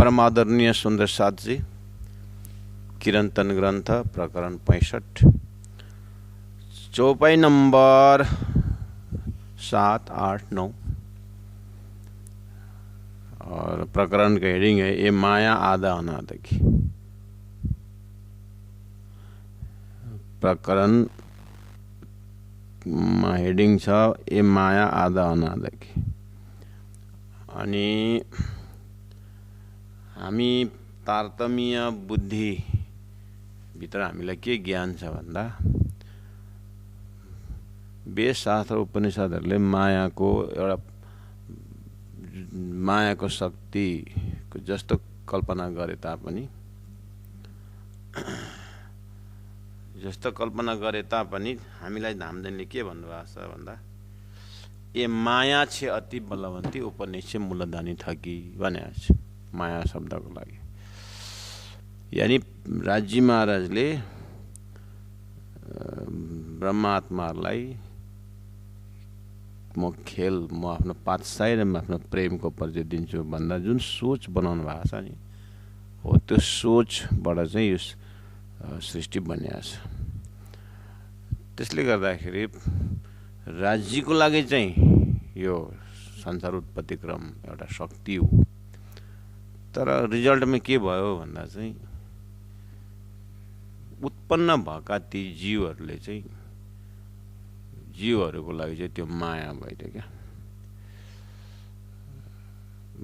परम आदरणीय सुंदर साथ जी, किरंतन ग्रंथ प्रकरण 65 चौपाई नंबर 7, 8, 9 और प्रकरण का हेडिंग है ये माया आधा अनाथ की। प्रकरण हेडिंग छ ए माया आधा अनाथ की। अनि हामी तारतम्य बुद्धि भित्र हामीलाई के ज्ञान छ भन्दा वेद शास्त्र उपनिषदहरूले मायाको शक्ति जस्तो कल्पना गरे तापनि हामीलाई धामदेनले के भन्नुभएको छ भन्दा ए माया छे अति बलवन्ती उपनिषे मूलधानी थकी भनेको छ। माया शब्दको लागि यानी राजी महाराजले ब्रह्मात्माहरूलाई म आफ्नो पातशाही र म आफ्नो प्रेमको परिचय दिन्छु भन्दा जुन सोच बनाउनु भएको छ नि हो त्यो सोचबाट चाहिँ यो सृष्टि बनिएको छ। त्यसले गर्दाखेरि राज्यको लागि चाहिँ यो संसार उत्पत्ति क्रम एउटा शक्ति हो। तर रिजल्टमा के भयो भन्दा चाहिँ उत्पन्न भएका ती जीवहरूको लागि चाहिँ त्यो माया भइदियो क्या।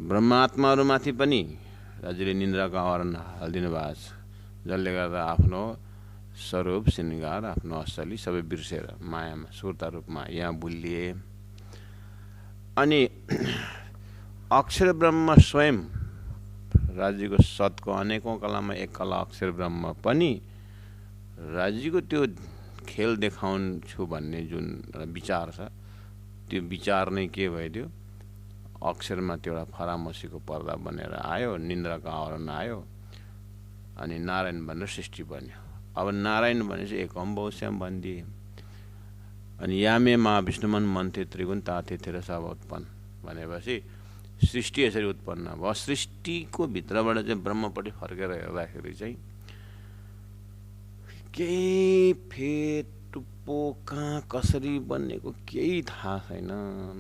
ब्रह्मात्माहरूमाथि पनि राज्यले निन्द्राको आवरण हालिदिनु भएको छ, जसले गर्दा आफ्नो स्वरूप श्रृङ्गार आफ्नो असली सबै बिर्सेर मायामा सुरता रूपमा यहाँ भुलिए। अनि अक्षर ब्रह्म स्वयं राज्यको सतको अनेकौं कलामा एक कला अक्षर ब्रह्म पनि राज्यको त्यो खेल देखाउँछु भन्ने जुन विचार छ त्यो विचार नै के भइदियो अक्षरमा त्यो एउटा फरामसीको पर्दा बनेर आयो, निन्द्राको आवरण आयो अनि नारायण भनेर सृष्टि बन्यो। अब नारायण भनेपछि एकम बहुश्याम भनिदिए। अनि यामे महाविष्णुमन मन्थे त्रिगुण ताथिथेर सब उत्पन्न भनेपछि सृष्टि यसरी उत्पन्न भयो। सृष्टिको भित्रबाट चाहिँ ब्रह्मपट्टि फर्केर हेर्दाखेरि चाहिँ केही फेद टुप्पो कहाँ कसरी बन्नेको केही थाहा छैन।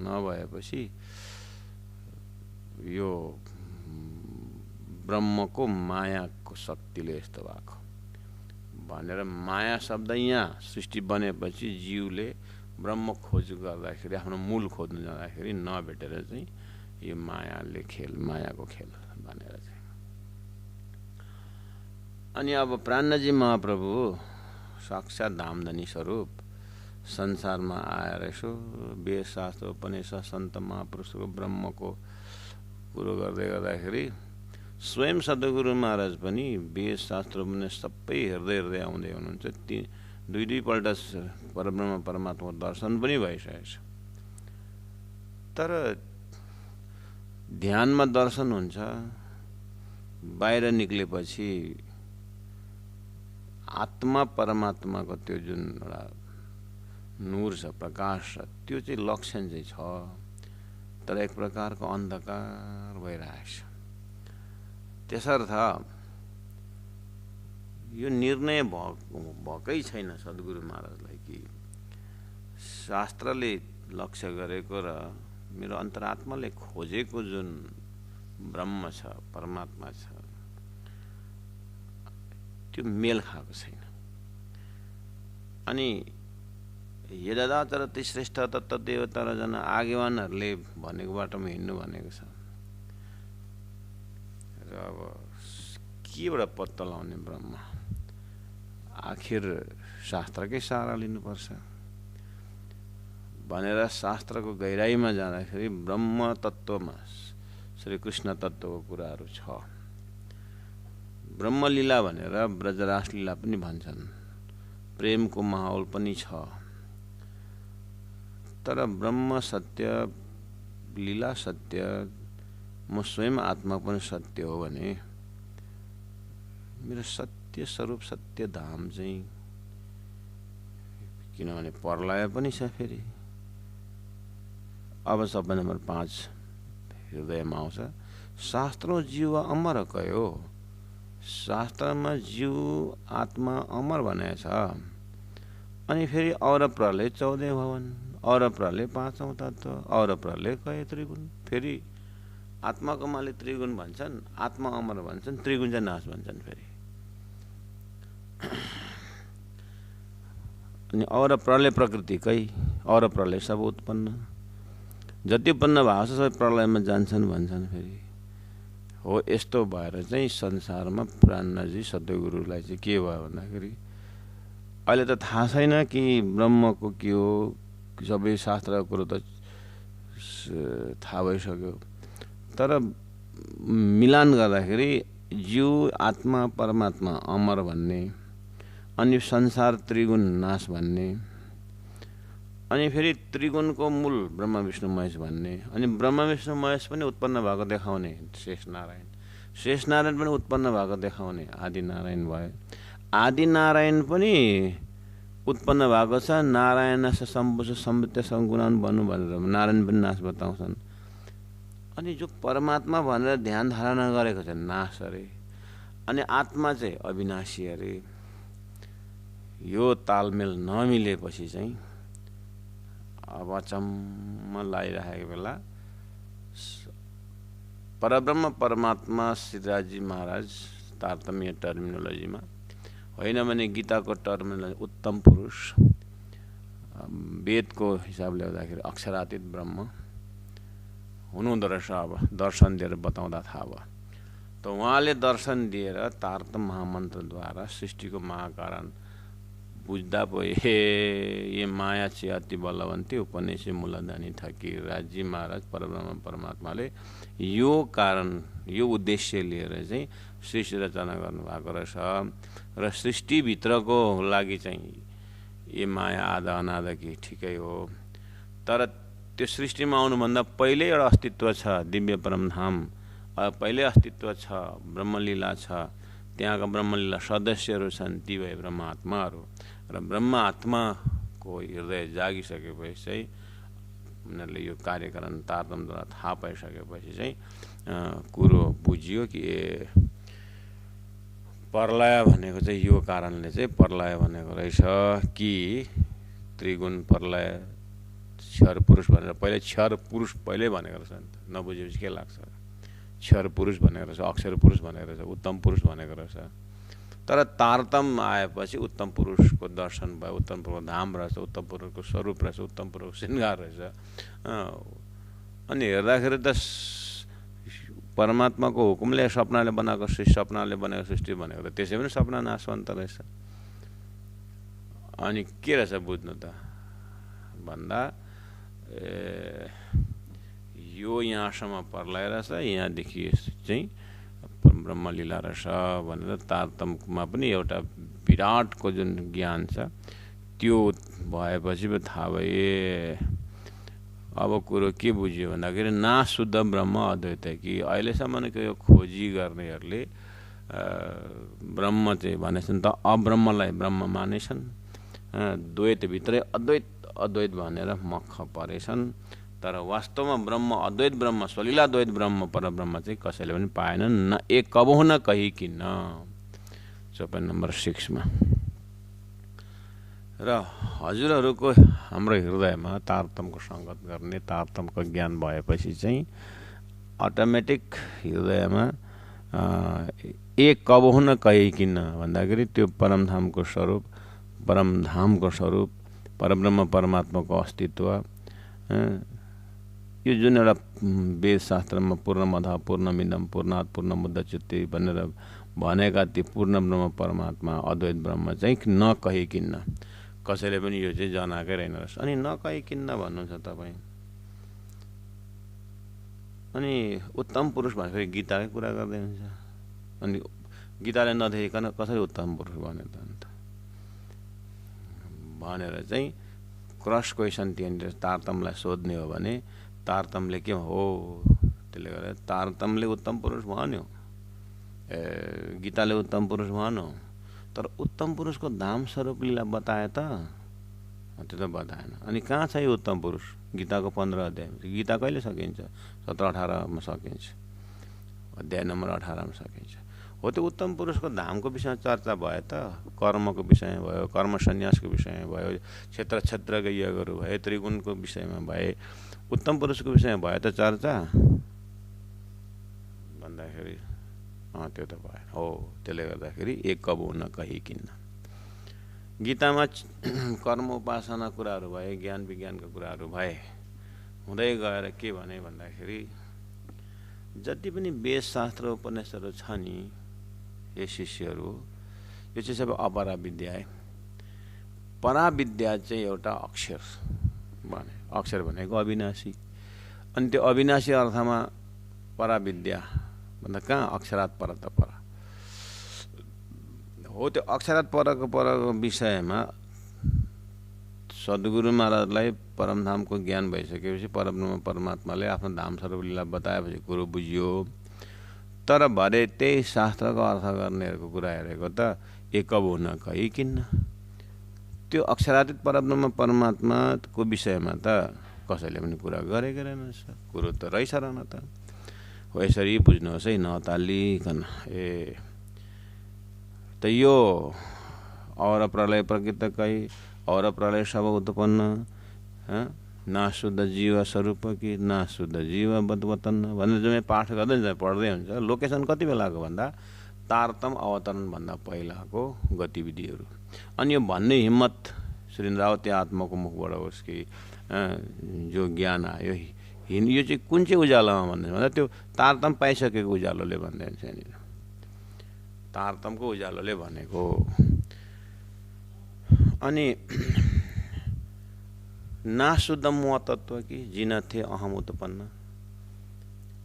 नभएपछि यो ब्रह्मको मायाको शक्तिले यस्तो भएको भनेर माया शब्द यहाँ सृष्टि बनेपछि जीवले ब्रह्म खोज गर्दाखेरि आफ्नो मूल खोज्नु जाँदाखेरि नभेटेर चाहिँ यो मायाको खेल भनेर चाहिँ। अनि अब प्राणजी महाप्रभु साक्षात धामधनी स्वरूप संसारमा आएर यसो वेद शास्त्र उपनिषद सन्त महापुरुषको ब्रह्मको कुरो गर्दै गर्दाखेरि स्वयं सद्गुरु महाराज पनि वेद शास्त्र उपनिषद सबै हेर्दै आउँदै हुनुहुन्छ। दुईपल्ट परब्रह्म परमात्माको दर्शन पनि भइसकेको छ। तर ध्यानमा दर्शन हुन्छ, बाहिर निक्लेपछि आत्मा परमात्माको त्यो जुन एउटा नूर छ, प्रकाश छ, त्यो चाहिँ लक्षण चाहिँ छ, तर एक प्रकारको अन्धकार भइरहेको छ। त्यसर्थ यो निर्णय भएकै छैन सद्गुरु महाराजलाई कि शास्त्रले लक्ष्य गरेको र मेरो अन्तरात्माले खोजेको जुन ब्रह्म छ, परमात्मा छ, त्यो मेल खाएको छैन। अनि यदाचरति श्रेष्ठ तत्त्वदेवता र जन आगेवानहरूले भनेको बाटोमा हिँड्नु भनेको छ। र अब केबाट पत्ता लगाउने ब्रह्म? आखिर शास्त्रकै सहारा लिनुपर्छ भनेर शास्त्रको गहिराईमा जाँदाखेरि ब्रह्म तत्त्वमा श्री कृष्ण तत्त्वको कुराहरू छ। ब्रह्मलीला भनेर ब्रजरास लीला पनि भन्छन्, प्रेमको माहौल पनि छ। तर ब्रह्म सत्य, लीला सत्य, म स्वयं आत्मा पनि सत्य हो भने मेरो सत्य स्वरूप सत्य धाम चाहिँ, किनभने परलय पनि छ। फेरि अब सबै नम्बर 5 हृदयमा आउँछ शास्त्रों जीव अमर कयो, शास्त्रमा जीव आत्मा अमर भनेको छ। अनि फेरि और प्रलय 14 भवन, और प्रलय 5औं तत्व, और प्रलय कहे त्रिगुण। फेरि आत्माको मालिक त्रिगुण भन्छन्, आत्मा अमर भन्छन्, त्रिगुण चाहिँ नाश भन्छन्। फेरि अनि और प्रलय प्रकृतिकै, और प्रलय सब उत्पन्न, जति उत्पन्न भएको छ सबै प्रलयमा जान्छन् भन्छन्। फेरि हो यस्तो भएर चाहिँ संसारमा प्राणजी सद्गुरुलाई चाहिँ के भयो भन्दाखेरि अहिले त थाहा छैन कि ब्रह्मको के हो, सबै शास्त्रको कुरो त थाहा भइसक्यो। तर मिलान गर्दाखेरि जीव आत्मा परमात्मा अमर भन्ने, अनि संसार त्रिगुण नाश भन्ने, अनि फेरि त्रिगुणको मूल ब्रह्मा विष्णु महेश भन्ने, अनि ब्रह्मा विष्णु महेश पनि उत्पन्न भएको देखाउने शेष नारायण, शेष नारायण पनि उत्पन्न भएको देखाउने आदि नारायण भयो। आदि नारायण पनि उत्पन्न भएको छ, नारायण सम्बुज सम्बित सङ्गुणान भन्नु भनेर नारायण पनि नाश बताउँछन्। अनि जो परमात्मा भनेर ध्यान धारणा गरेको छ नाश अरे, अनि आत्मा चाहिँ अविनाशी अरे। यो तालमेल नमिलेपछि चाहिँ अब अचम्म लागिरहेको बेला परब्रह्म परमात्मा श्रीराजी महाराज तारतम्य टर्मिनोलोजीमा होइन भने गीताको टर्मिनोलोजी उत्तम पुरुष, वेदको हिसाबले ल्याउँदाखेरि अक्षरातीत ब्रह्म हुनुहुँदो रहेछ। अब दर्शन दिएर बताउँदा थाहा भयो। त उहाँले दर्शन दिएर तारतम महामन्त्रद्वारा सृष्टिको महाकारण बुझ्दा पो ये माया छि अति बलवन्ती उपनिषे मूलधनी थकी राजी महाराज परब्रह्म परमात्माले यो कारण यो उद्देश्य लिएर चाहिँ सृष्टि रचना गर्नुभएको रहेछ। र सृष्टिभित्रको लागि चाहिँ ये माया आधा अनाधा कि ठिकै हो, तर त्यो सृष्टिमा आउनुभन्दा पहिल्यै एउटा अस्तित्व छ, दिव्य परमधाम पहिल्यै अस्तित्व छ, ब्रह्मलीला छ, त्यहाँका ब्रह्मलीला सदस्यहरू छन्, ती भए ब्रह्मात्माहरू। र ब्रह्मात्माको हृदय जागिसकेपछि चाहिँ उनीहरूले यो कार्यकरण तारतमद्वारा थाहा पाइसकेपछि चाहिँ कुरो बुझियो कि प्रलय भनेको चाहिँ यो कारणले चाहिँ प्रलय भनेको रहेछ कि त्रिगुण प्रलय क्षर पुरुष भनेर पहिले क्षर पुरुष पहिल्यै भनेको रहेछ नि त, नबुझेपछि के लाग्छ। क्षर पुरुष भनेको रहेछ, अक्षर पुरुष भनेको रहेछ, उत्तम पुरुष भनेको रहेछ। तर तारतम आएपछि उत्तम पुरुषको दर्शन भयो, उत्तम पुरुषको धाम रहेछ, उत्तम पुरुषको स्वरूप रहेछ, उत्तम पुरुषको श्रृङ्गार रहेछ। अनि हेर्दाखेरि त परमात्माको हुकुमले सपनाले बनाएको सृष्टि, सपनाले बनाएको सृष्टि भनेको त त्यसै पनि सपना नाशवन्त रहेछ। अनि के रहेछ बुझ्नु त भन्दा यो यहाँसम्म प्रलय रहेछ, यहाँदेखि चाहिँ ब्रह्मलीला रहेछ भनेर तारतममा पनि एउटा विराटको जुन ज्ञान छ त्यो भएपछि पो थाहा भए। अब कुरो के बुझ्यो भन्दाखेरि नाशुद्ध ब्रह्म अद्वैत कि अहिलेसम्मको यो खोजी गर्नेहरूले ब्रह्म चाहिँ भनेछन् त अब्रह्मलाई ब्रह्म मानेछन्, द्वैतभित्रै अद्वैत अद्वैत भनेर मख परेछन्। तर वास्तवमा ब्रह्म अद्वैत ब्रह्म स्वलीला द्वैत ब्रह्म परब्रह्म चाहिँ कसैले पनि पाएनन्, न एक कबहु न कहिकिन। चौपाई नम्बर 6 मा। र हजुरहरूको हाम्रो हृदयमा तारतमको सङ्गत गर्ने, तारतमको ज्ञान भएपछि चाहिँ अटोमेटिक हृदयमा एक कबहु न कहिकिन भन्दाखेरि त्यो परमधामको स्वरूप, परमधामको स्वरूप, परब्रह्म परमात्माको अस्तित्व, यो जुन एउटा वेद शास्त्रमा पूर्णमदः पूर्णमिदं पूर्णात् पूर्णमुदच्यते भनेर भनेका ती पूर्ण ब्रह्म परमात्मा अद्वैत ब्रह्म चाहिँ नकहिकिन कसैले पनि यो चाहिँ जनाएकै रहेन रहेछ। अनि नकहिकिन भन्नुहुन्छ तपाईँ। अनि उत्तम पुरुष भनेको गीताकै कुरा गर्दै हुन्छ। अनि गीताले नदेखिकन कसरी उत्तम पुरुष भन्यो त अन्त भनेर चाहिँ क्रस क्वेसन त्यहाँनिर तारतमलाई सोध्ने हो भने तारतमले के हो, त्यसले गर्दा तारतमले उत्तम पुरुष भन्यो, गीताले उत्तम पुरुष भन्यो, तर उत्तम पुरुषको धाम स्वरूप लीला बताए त, त्यो त बताएन। अनि कहाँ छ यो उत्तम पुरुष? गीताको 15 अध्याय। गीता कहिले सकिन्छ? 17-18 मा सकिन्छ। अध्याय नम्बर 18 मा सकिन्छ। हो त्यो उत्तम पुरुषको धामको विषयमा चर्चा भयो त, कर्मको विषयमा भयो, कर्म सन्यासको विषयमा भयो, क्षेत्र क्षेत्रका योगहरू भए, त्रिगुणको विषयमा भए, उत्तम पुरुषको विषयमा भयो त चर्चा भन्दाखेरि त्यो त भएन। हो त्यसले गर्दाखेरि एक कबु न कही किन्न। गीतामा कर्म उपासना कुराहरू भए, ज्ञान विज्ञानका कुराहरू भए, हुँदै गएर के भने भन्दाखेरि जति पनि वेद शास्त्र उपन्यासहरू छ नि हे शिष्यहरू, यो चाहिँ सबै अपरा विद्या है। पराविद्या चाहिँ एउटा अक्षर भने, अक्षर भनेको अविनाशी, अनि त्यो अविनाशी अर्थमा पराविद्या भन्दा कहाँ अक्षरात् पर त पर हो। त्यो अक्षरात् परको विषयमा सद्गुरु महाराजलाई परमधामको ज्ञान भइसकेपछि परब्रह्म परमात्माले आफ्नो धाम स्वरूप लीला बताएपछि कुरो बुझियो। तर भरे त्यही शास्त्रको अर्थ गर्नेहरूको कुरा हेरेको त एक अब हुन कहीँ किन्न। त्यो अक्षरातीत परब्रह्म परमात्माको विषयमा त कसैले पनि कुरा गरेको रहेनछ, कुरो त रहेछ र न त। हो यसरी बुझ्नुहोस् है, नतालिकन। त यो और प्रलय प्रकृतकै और प्रलय सब उत्पन्न ना शुद्ध जीव स्वरूप कि ना शुद्ध जीव बदवतन भनेर जो पाठ गर्दै जाँदा पढ्दै हुन्छ। लोकेसन कति बेलाको भन्दा तारतम अवतरण भन्दा पहिलाको गतिविधिहरू। अनि यो भन्ने हिम्मत श्रीरावती आत्माको मुखबाट होस् कि जो ज्ञान आयो यो चाहिँ कुन चाहिँ उज्यालोमा भन्दा त्यो तारतम पाइसकेको उज्यालोले भन्दै हुन्छ। यहाँनिर तारतमको उज्यालोले भनेको। अनि नाशुद्ध मोह तत्व कि जिन थे अहम उत्पन्न।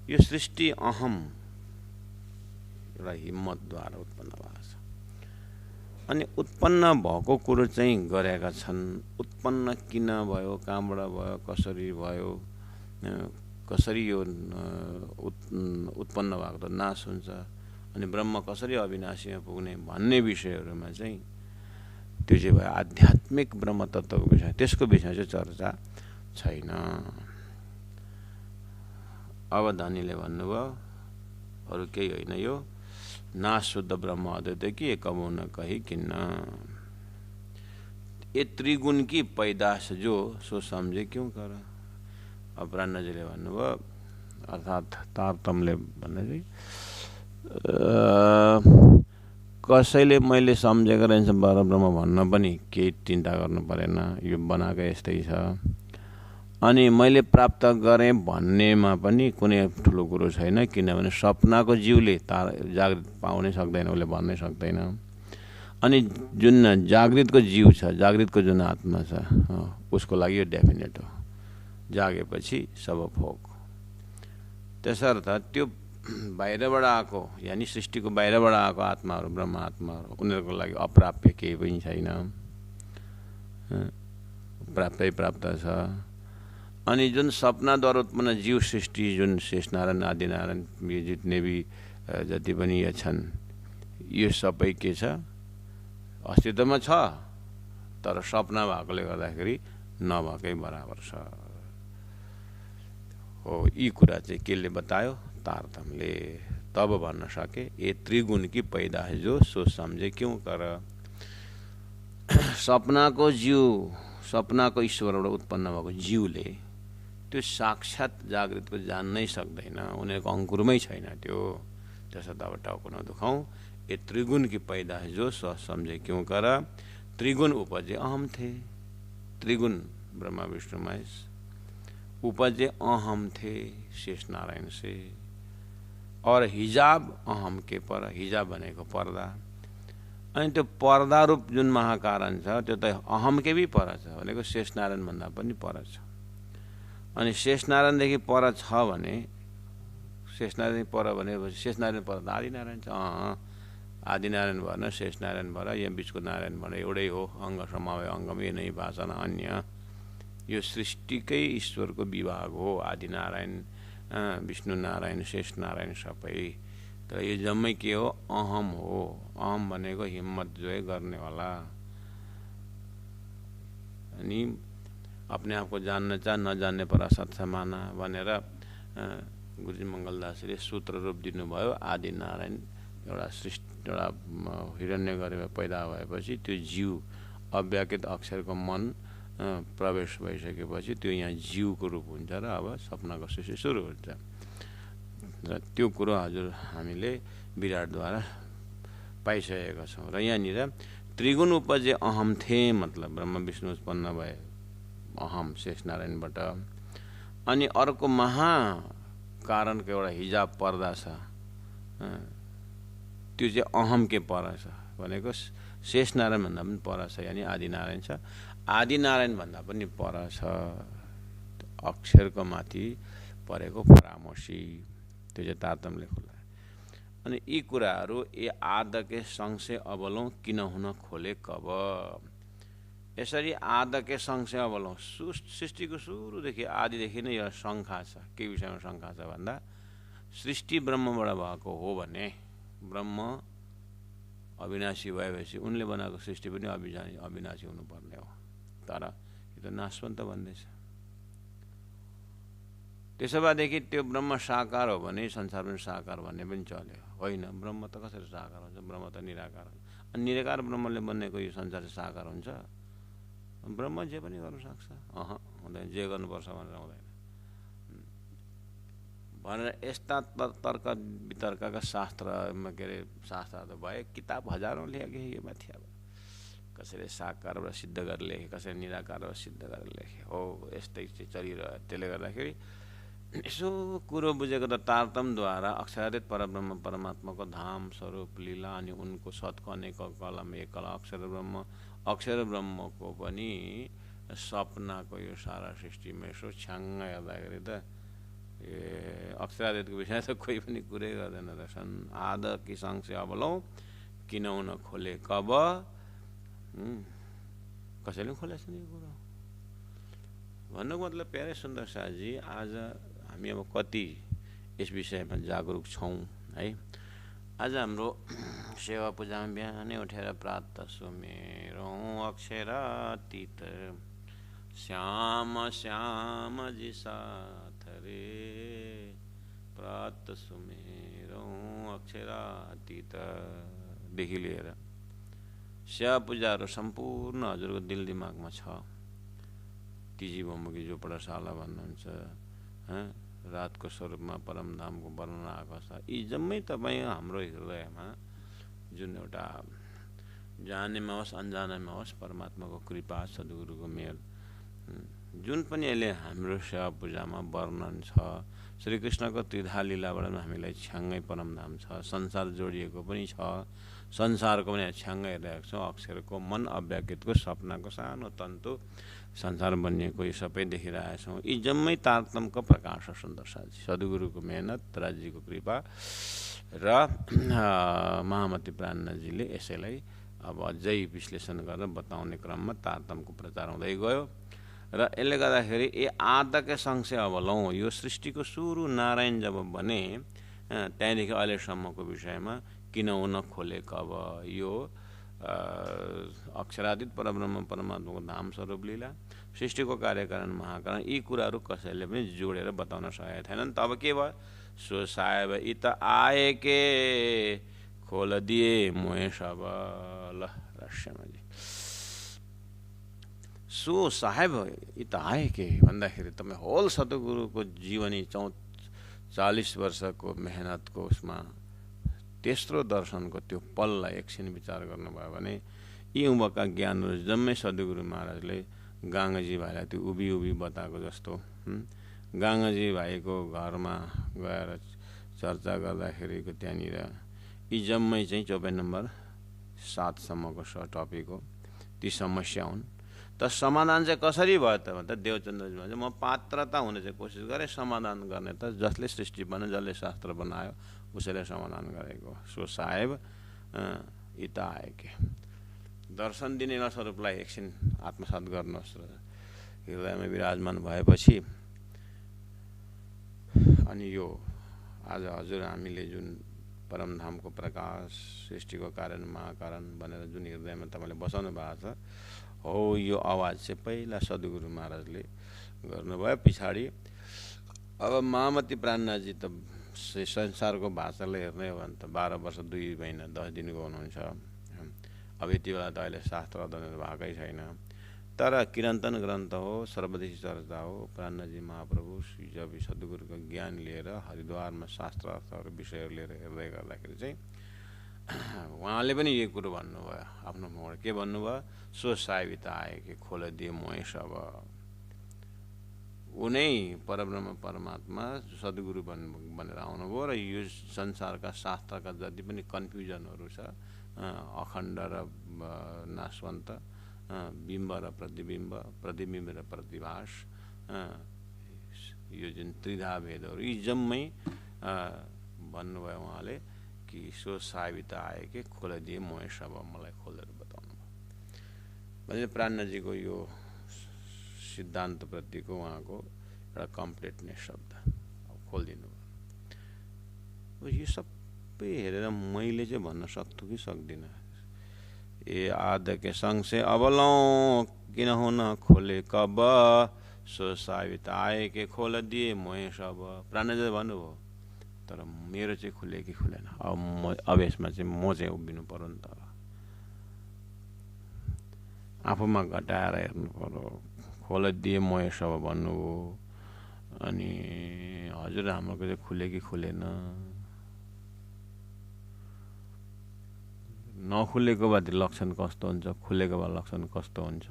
यो सृष्टि अहम र हिम्मतद्वारा उत्पन्न भएको छ। अनि उत्पन्न भएको कुरो चाहिँ गरेका छन्। उत्पन्न किन भयो, कहाँबाट भयो, कसरी भयो, कसरी यो उत्पन्न भएको त नाश हुन्छ, अनि ब्रह्म कसरी अविनाशीमा पुग्ने भन्ने विषयहरूमा चाहिँ त्यो चाहिँ भयो आध्यात्मिक ब्रह्म तत्त्वको विषय। त्यसको विषय चाहिँ चर्चा छैन। अब धनीले भन्नुभयो अरू केही होइन, यो नाश शुद्ध ब्रह्म अद्वैत कि कबहुँ न कहीं किन्न। ये त्रिगुण की पैदाश जो सो समझे क्यों कर। अपराह्नजीले भन्नुभयो, अर्थात् तारतमले भन्ने चाहिँ कसैले मैले सम्झेको रहेछ परब्रह्म भन्न पनि केही चिन्ता गर्नु परेन, यो बनाएको यस्तै छ। अनि मैले प्राप्त गरेँ भन्नेमा पनि कुनै ठुलो कुरो छैन, किनभने सपनाको जीवले जागृत पाउनै सक्दैन, उसले भन्नै सक्दैन। अनि जुन जागृतको जीव छ, जागृतको जुन आत्मा छ, उसको लागि यो डेफिनेट हो, जागेपछि सब फोक। त्यसर्थ त्यो बाहिरबाट आएको, यानि सृष्टिको बाहिरबाट आएको आत्माहरू, ब्रह्म आत्माहरू, उनीहरूको लागि अप्राप्य केही पनि छैन, प्राप्तै प्राप्त छ। अनि जुन सपनाद्वारा उत्पन्न जीव सृष्टि, जुन शेषनारायण आदिनारायण जितने भी जति पनि यो छन्, यो सबै के छ, अस्तित्वमा छ, तर सपना भएकोले गर्दाखेरि नभएकै बराबर छ। हो यी कुरा चाहिँ केले बतायो, तारतमले। तब भन्न सके ये त्रिगुण की पैदाश जो सो समझे क्यों कर। सपनाको जीव, सपनाको ईश्वरबाट उत्पन्न भएको जीवले त्यो साक्षात जागृतको जान्नै सक्दैन, उनीहरूको अङ्कुरमै छैन त्यो। त्यसर्थ अब टाउको नदुखाउँ। ये त्रिगुण की पैदाश जो सो समझे क्यों कर। त्रिगुण उपजे अहम थे। त्रिगुण ब्रह्मा विष्णु महेश उपजे अहम थे शेष नारायण से। और हिजाब अहम के पर, हिजाब भनेको पर्दा। अनि त्यो पर्दा रूप जुन महाकारण छ त्यो त अहमकै भी पर छ, भनेको शेषनारायण भन्दा पनि पर छ। अनि शेषनारायणदेखि पर छ भने, शेषनारायण पर भनेपछि शेषनारायण पर त आदिनारायण छ। आदिनारायण भएन, शेषनारायण भएर, यहाँ बिचको नारायण भएर एउटै हो, अङ्ग समवाय अङ्गमै नै भाषण अन्य। यो सृष्टिकै ईश्वरको विभाग हो, आदिनारायण, विष्णु नारायण, शेष नारायण सबै। तर यो जम्मै के हो, अहम हो। अहम भनेको हिम्मत जोय गर्नेवाला। अनि अपने आप को जानना चाह, नजान्ने पर असत समाना भनेर गुरुजी मङ्गलदासले सूत्र रूप दिनुभयो। आदि नारायण एउटा एउटा हिरण्य गरेर पैदा भएपछि त्यो जीव अव्याकृत अक्षरको मन प्रवेश भइसकेपछि त्यो यहाँ जीवको रूप हुन्छ र अब सपनाको सृष्टि सुरु हुन्छ। र त्यो कुरो हजुर हामीले विराटद्वारा पाइसकेका छौँ। र यहाँनिर त्रिगुण उपजे अहम थिए, मतलब ब्रह्म विष्णु उत्पन्न भए अहम शेषनारायणबाट। अनि अर्को महाकारणको एउटा हिजाब पर्दा छ, त्यो चाहिँ अहम के पर छ भनेको शेषनारायण भन्दा पनि पर छ, यानि आदिनारायण छ। आदिनारायण भन्दा पनि पर छ अक्षरको माथि परेको परामर्शी, त्यो चाहिँ तारतम्यले खुला। अनि यी कुराहरू ए आदके संशय अवलौं किन हुन खोले कब। यसरी आदके संशय अवलौं, सृष्टिको सुरुदेखि आदिदेखि नै एउटा शङ्का छ। के विषयमा शङ्का छ भन्दा सृष्टि ब्रह्मबाट भएको हो भने ब्रह्म अविनाशी भएपछि उनले बनाएको सृष्टि पनि अविनाशी हुनुपर्ने हो। तर यो त नाशवन्त भन्दैछ। त्यसो भएदेखि त्यो ब्रह्म साकार हो भने संसार पनि साकार भन्ने पनि चल्यो। होइन, ब्रह्म त कसरी साकार हुन्छ, ब्रह्म त निराकार हुन्छ। अनि निराकार ब्रह्मले बनेको यो संसार चाहिँ साकार हुन्छ? ब्रह्म जे पनि गर्न सक्छ? हुँदैन, जे गर्नुपर्छ भनेर हुँदैन भनेर यस्ता तर्क वितर्कका शास्त्रमा के अरे शास्त्रहरू भए। किताब हजारौँ लेखे यो माथि। अब कसैले साकारबाट सिद्ध गरेर लेखे, कसैले निराकारबाट सिद्ध गरेर लेखे। हो यस्तै चाहिँ चलिरह्यो। त्यसले गर्दाखेरि यसो कुरो बुझेको त तारतम्यद्वारा अक्षरातीत परब्रह्म परमात्माको धाम स्वरूप लीला अनि उनको सत्को अनेक कलम एक कला अक्षर ब्रह्मको पनि सपनाको यो सारा सृष्टिमा यसो छ्याङ्ग हेर्दाखेरि त अक्षरातीतको विषय त कोही पनि कुरै गर्दैन रहेछन्। आद कि संशय अवलौं किन हुन खोले कब। कसैले खोलेको छैन यो कुरो। भन्नुको मतलब प्यारे सुन्दर साजी, आज हामी अब कति यस विषयमा जागरुक छौँ है। आज हाम्रो सेवा पूजामा बिहानै उठेर प्रात सुमेरौँ अक्षरातीत श्याम श्याम जी साथ रे, प्रात सुमेरौँ अक्षरातीत देखि लिएर सेवा पूजाहरू सम्पूर्ण हजुरको दिल दिमागमा छ। तिजी बम्बकी जो पढशाला भन्नुहुन्छ, रातको स्वरूपमा परमधामको वर्णन आएको छ। यी जम्मै तपाईँ हाम्रो हृदयमा जुन एउटा जानेमा होस् अन्जानेमा होस् परमात्माको कृपा सद्गुरुको मेल जुन पनि यसले हाम्रो सेवा पूजामा वर्णन छ। श्रीकृष्णको त्रिधा लीलाबाट हामीलाई छ्याङ्गै परमधाम छ। संसार जोडिएको पनि छ, संसारको पनि छ्याङ्गै हेरिरहेको छौँ। अक्षरको मन अव्याकृतको सपनाको सानो तन्तु संसार बनिएको यो सबै देखिरहेछौँ। यी जम्मै तारतम्यको प्रकाश हो सुन्दर साथी। सद्गुरुको मेहनत, राज्यको कृपा र महामती प्राणनाथजीले यसैलाई अब अझै विश्लेषण गरेर बताउने क्रममा तारतम्यको प्रचार हुँदै गयो। र यसले गर्दाखेरि ए आदके संशय अवलौं, यो सृष्टिको सुरु नारायण जब भने त्यहाँदेखि अहिलेसम्मको विषयमा किन हुन खोले कब। यो अक्षरातीत परब्रह्म परमात्माको धाम स्वरूप लीला, सृष्टिको कार्यकारण महाकारण, यी कुराहरू कसैले पनि जोडेर बताउन सकेका थिएनन्। तब के भयो? सो साहेब यी त आए के खोल दिए मोहे सब। ल रहस्यमाजी सो साहेब यी त आए के भन्दाखेरि तपाईँ होल सद्गुरुको जीवनी 40 वर्षको मेहनतको उसमा तेस्रो दर्शनको त्यो पललाई एकछिन विचार गर्नुभयो भने यी उभका ज्ञानहरू जम्मै सद्गुरु महाराजले गाङ्गजी भाइलाई त्यो उभि बताएको जस्तो। गाङ्गजी भाइको घरमा गएर चर्चा गर्दाखेरिको त्यहाँनिर यी जम्मै चाहिँ 24 नम्बर 7 सम्मको टपिक हो। ती समस्या हुन्। त समाधान चाहिँ कसरी भयो त भन्दा देवचन्द्रजी भन्छ म पात्रता हुने चाहिँ कोसिस गरेँ, समाधान गर्ने त जसले सृष्टि बनायो, जसले शास्त्र बनायो उसैले समाधान गरेको। सो साहेब यी त आए के दर्शन दिने स्वरूपलाई एकछिन आत्मसात गर्नुहोस् र हृदयमा विराजमान भएपछि अनि यो आज हजुर हामीले जुन परमधामको प्रकाश, सृष्टिको कारण महाकारण भनेर जुन हृदयमा तपाईँले बसाउनु भएको छ, हो यो आवाज चाहिँ पहिला सद्गुरु महाराजले गर्नुभयो। पछाडि अब महामती प्राणनाथजी त संसारको भाषालाई हेर्ने हो भने त 12 वर्ष 2 महिना 10 दिनको हुनुहुन्छ। अब यति बेला त अहिले शास्त्र अध्ययन भएकै छैन, तर किरन्तन ग्रन्थ हो, सर्वदेशी चर्चा हो। प्राणनाथजी महाप्रभु जब सद्गुरुको ज्ञान लिएर हरिद्वारमा शास्त्र अर्थहरू विषयहरू लिएर हेर्दै गर्दाखेरि चाहिँ उहाँले पनि यही कुरो भन्नुभयो आफ्नो मुखबाट। के भन्नुभयो? सो सावित आए कि खोल दिए मोह सब। उनै परब्रह्म परमात्मा सद्गुरु भनेर आउनुभयो र यो संसारका शास्त्रका जति पनि कन्फ्युजनहरू छ, अखण्ड र नाशवन्त, बिम्ब र प्रतिबिम्ब, प्रतिबिम्ब र प्रतिभास, यो जुन त्रिधा भेदहरू यी जम्मै भन्नुभयो उहाँले कि सो सावित आए कि खोलिदिए मोह सब, मलाई खोलेर बताउनु भयो भने प्राणनाथजीको यो सिद्धान्तप्रतिको उहाँको एउटा कम्प्लिटनेस शब्द खोलिदिनु भयो। यो सबै हेरेर मैले चाहिँ भन्न सक्छु कि सक्दिनँ? ए आद के संग से अबलौं किन हुन खोले कब, सो सावित आए के खोल दिए मोह सब। प्राणनाथजीले भन्नुभयो, तर मेरो चाहिँ खुले कि खुलेन? अब अब यसमा चाहिँ म चाहिँ उभिनु पर्यो नि त, आफूमा घटाएर हेर्नु पर्यो। खोल दिए मोह सब भन्नुभयो, अनि हजुर हाम्रो चाहिँ खुले कि खुलेन? नखुलेको भए लक्षण कस्तो हुन्छ, खुलेको भए लक्षण कस्तो हुन्छ?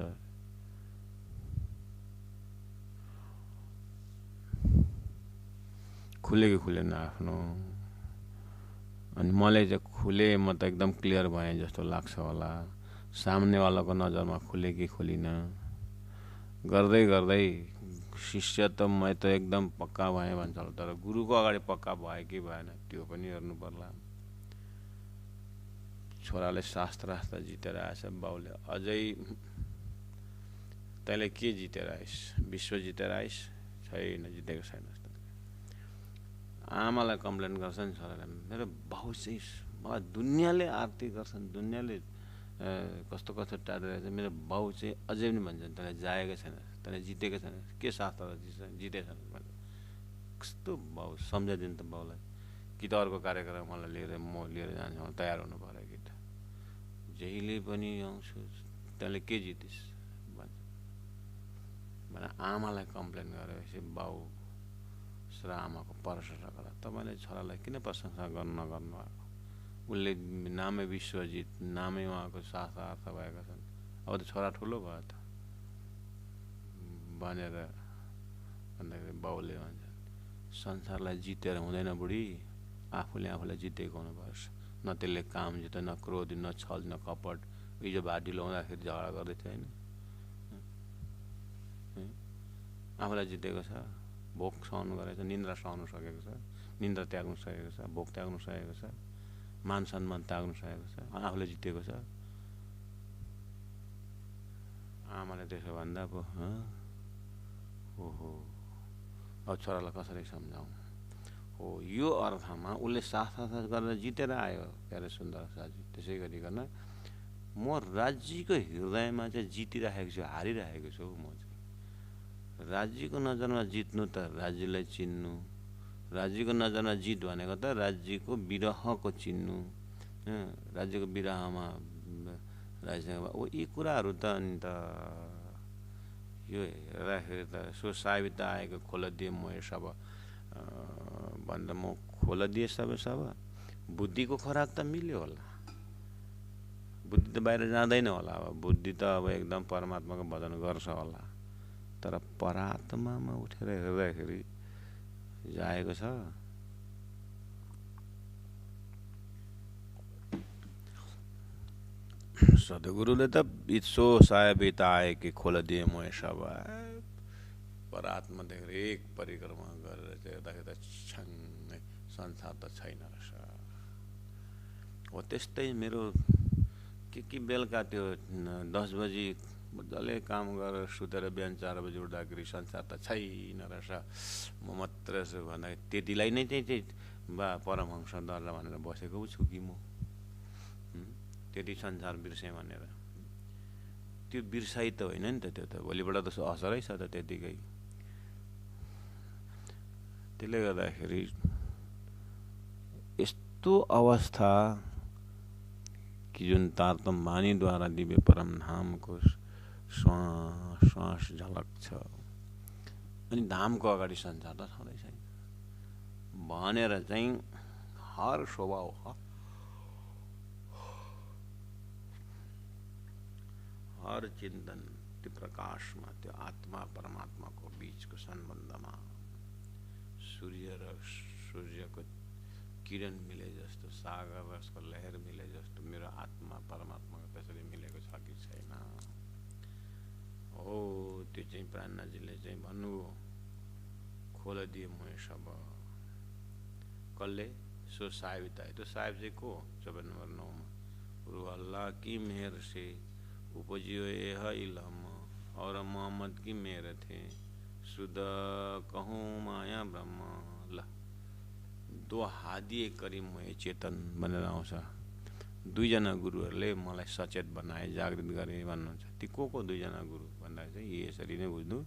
खुले कि खुलेन आफ्नो? अनि मलाई चाहिँ खुले, म त एकदम क्लियर भएँ जस्तो लाग्छ होला। सामनेवालाको नजरमा खुले कि खुलिन? गर्दै गर्दै शिष्य त म त एकदम पक्का भएँ भन्छ होला, तर गुरुको अगाडि पक्का भयो कि भएन त्यो पनि हेर्नु पर्ला। छोराले शास्त्र जितेर आएछ, बाउले अझै तैँले के जितेर आइस्? विश्व जितेर आइस्? छैन, जितेको छैन। आमालाई कम्प्लेन गर्छ नि छोराले, मेरो बाउ चाहिँ मलाई दुनियाँले आरती गर्छन्, दुनियाँले कस्तो कस्तो टाढिरहेछ, मेरो बाउ चाहिँ अझै पनि भन्छन् तैँले जाएकै छैन, तैँले जितेकै छैन, के शास्त्र जितेको छैन भन्छ। कस्तो बाउ, सम्झाइदिनु त बाउलाई। कि त अर्को कार्यक्रम मलाई लिएर म लिएर जान्छु, मलाई तयार हुनु पऱ्यो कि त। जहिले पनि आउँछु, तैँले के जितिस् भन्छ भनेर आमालाई कम्प्लेन गरेपछि बाउ र आमाको प्रशंसा गर्दा, तपाईँले छोरालाई किन प्रशंसा नगर्नु भएको? उसले नामै विश्वजित, नामै उहाँको शास्त्रार्थ भएका छन्, अब त छोरा ठुलो भयो त भनेर भन्दाखेरि बाउले भन्छ, संसारलाई जितेर हुँदैन बुढी, आफूले आफूलाई जितेको हुनुपर्छ। न त्यसले काम जित, न क्रोध, न छल, न कपट। हिजो भाटी लाउँदाखेरि झगडा गर्दै थियो होइन, आफूलाई जितेको छ। भोक सहनु गरेको छ, निन्द्रा सहनु सकेको छ, निन्द्रा त्याग्नु सकेको छ, भोक त्याग्नु सकेको छ, मान सम्मान त्याग्नु सकेको छ, आफूले जितेको छ। आमाले त्यसो भन्दा पो ओहो, अब छोरालाई कसरी सम्झाउँ? हो, यो अर्थमा उसले शास्त्र गरेर जितेर आयो प्यारे सुन्दर साथी। त्यसै गरिकन म राज्यको हृदयमा चाहिँ जितिराखेको छु, हारिराखेको छु। म चाहिँ राज्यको नजरमा जित्नु त राज्यलाई चिन्नु, राज्यको नजरमा जित भनेको त राज्यको विरहको चिन्नु, राज्यको विरहमा राज्यसँग यी कुराहरू त अनि त यो हेर्दाखेरि त सो सावित आएको खोल दिए मोह सब भन्दा म खोल दिए सब सब। बुद्धिको खोराक त मिल्यो होला, बुद्धि त बाहिर जाँदैन होला। अब बुद्धि त अब एकदम परमात्माको भजन गर्छ होला, तर परात्मामा उठेर हेर्दाखेरि जाएको छ। सद्गुरुले त सो सावित आए कि खोल दिए मोह सब। परात्मा देखेर एक परिक्रमा गरेर हेर्दाखेरि त छ्याङ्गै संसार त छैन रहेछ। हो त्यस्तै मेरो के बेलुका त्यो 10 बजी मजाले काम गरेर सुतेर बिहान 4 बजी उठ्दाखेरि संसार त छैन रहेछ, म मात्र छु भन्दाखेरि त्यतिलाई नै चाहिँ बा परमहंस दर भनेर बसेको छु कि म। त्यति संसार बिर्सेँ भनेर त्यो बिर्साइ त होइन नि त, त्यो त भोलिबाट त असरै छ त त्यतिकै। त्यसले गर्दाखेरि यस्तो अवस्था कि जुन तारतम वाणीद्वारा दिव्य परम धामको श्वास श्वास झलक छ। अनि धामको अगाडि संसार त छँदै छैन भनेर चाहिँ हर स्वभाव हर चिन्तन त्यो प्रकाशमा त्यो आत्मा परमात्माको बीचको सम्बन्धमा सूर्य र सूर्यको किरण मिले जस्तो, सागर र यसको लहर मिले जस्तो मेरो आत्मा परमात्माको त्यसरी मिलेको छ कि छैन हो। त्यो चाहिँ प्राणनाजीले चाहिँ भन्नुभयो, खोल दिए मोह सब। कसले? सो साहिब ताई। तो साहिब चाहिँ को? 14 नंबर 9 में, रू अल्लाह की मेहर से उपजियो यह इलम और मोहम्मद की मेहर थे सुद कहूँ माया ब्रह्म। ल दो हादी एक करी मोह चेतन भनेर आउँछ। दुईजना गुरुहरूले मलाई सचेत बनाए, जागृत गरे भन्नुहुन्छ। ती को दुईजना गुरु भन्दा चाहिँ यसरी नै बुझ्नु।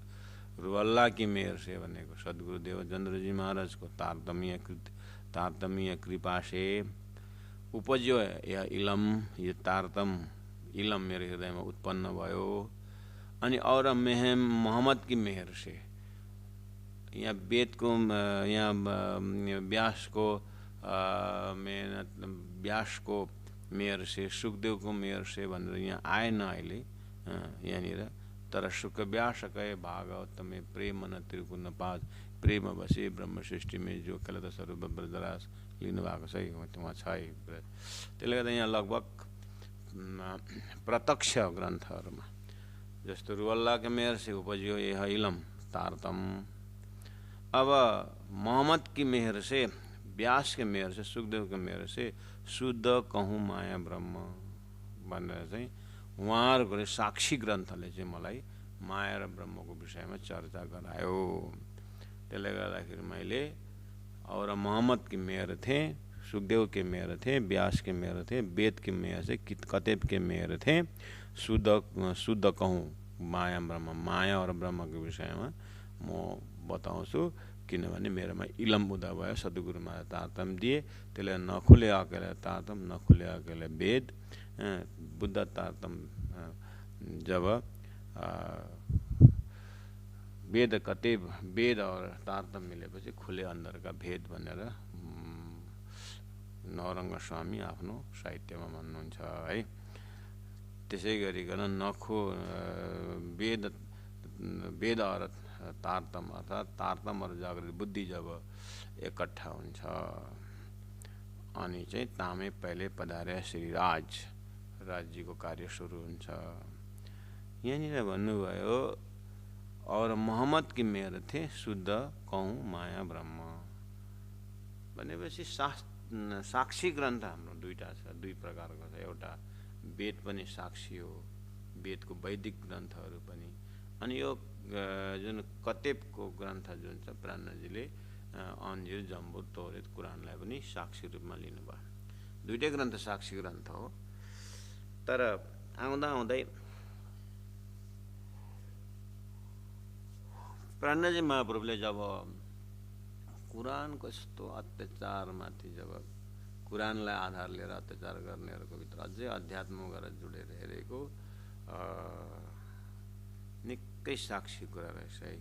रू अल्लाह की मेहर से भनेको सद्गुरु देवचन्द्रजी महाराजको तारतम्य कृपा से उपज्यो या इलम, यो तारतम इलम मेरो हृदयमा उत्पन्न भयो। अनि और मोहम्मद की मेहर से, यहाँ वेदको यहाँ व्यासको मेहर से, सुखदेवको मेहर से भनेर यहाँ आएन अहिले यहाँनिर। तर सुख व्यास कहे भागवत में प्रेम न त्रिगुण पात, प्रेम बसे ब्रह्म सृष्टि में जो कलत स्वरूप ब्रजराज लिनुभएको छ उहाँ छ। त्यसले गर्दा यहाँ लगभग प्रत्यक्ष ग्रन्थहरूमा जस्तो रुअल्लाहको मेहर से उपजियो यह इलम तारतम। अब मोहम्मद की मेहर से, व्यास के मेहर से, सुखदेव के मेहर से शुद्ध कहूँ माया ब्रह्म भनेर चाहिँ उहाँहरूको साक्षी ग्रन्थले चाहिँ मलाई माया र ब्रह्मको विषयमा चर्चा गरायो। त्यसले गर्दाखेरि मैले और मोहम्मद की मेहर थे, सुखदेव के मेहर थे, व्यास के मेहर थे, वेद के मेहर से कतेब के मेहर थे, शुद्ध कहूँ माया ब्रह्म, माया और ब्रह्म के विषयमा म बताउँछु। किनभने मेरोमा इलम उदा भयो, सद्गुरु महाराज तारतम दिए, त्यसले नखुले अकेले तारतम, नखुले अकेले वेद। बुद्ध तारतम जब वेद कतेब, वेद और तारतम मिलेपछि खुले अंदर का भेद भनेर नवरङ्ग स्वामी आफ्नो साहित्यमा भन्नुहुन्छ है। त्यसै गरिकन वेद और तारतम अर्थात् तारतम और जागृत बुद्धि जब इकट्ठा हुन्छ अनि चाहिँ तामे पहिले पधारे श्रीराज, राज्यको कार्य सुरु हुन्छ। यहाँनिर भन्नुभयो और मोहम्मद की मेहर थे शुद्ध कहूँ माया ब्रह्म भनेपछि साक्षी ग्रन्थ हाम्रो दुईटा छ, दुई प्रकारको छ। एउटा वेद पनि साक्षी हो, वेदको वैदिक ग्रन्थहरू पनि। अनि यो जुन कतेबको ग्रन्थ जुन छ प्राणजीले अन्जिर, जम्बुर, तौरेत, कुरानलाई पनि साक्षी रूपमा लिनुभयो। दुईटै ग्रन्थ साक्षी ग्रन्थ हो। तर आउँदा आउँदै प्राणजी महाप्रभुले जब कुरानको यस्तो अत्याचारमाथि, जब कुरानलाई आधार लिएर अत्याचार गर्नेहरूको भित्र अझै अध्यात्म गरेर जोडेर हेरेको निकै साक्षी कुरा रहेछ है।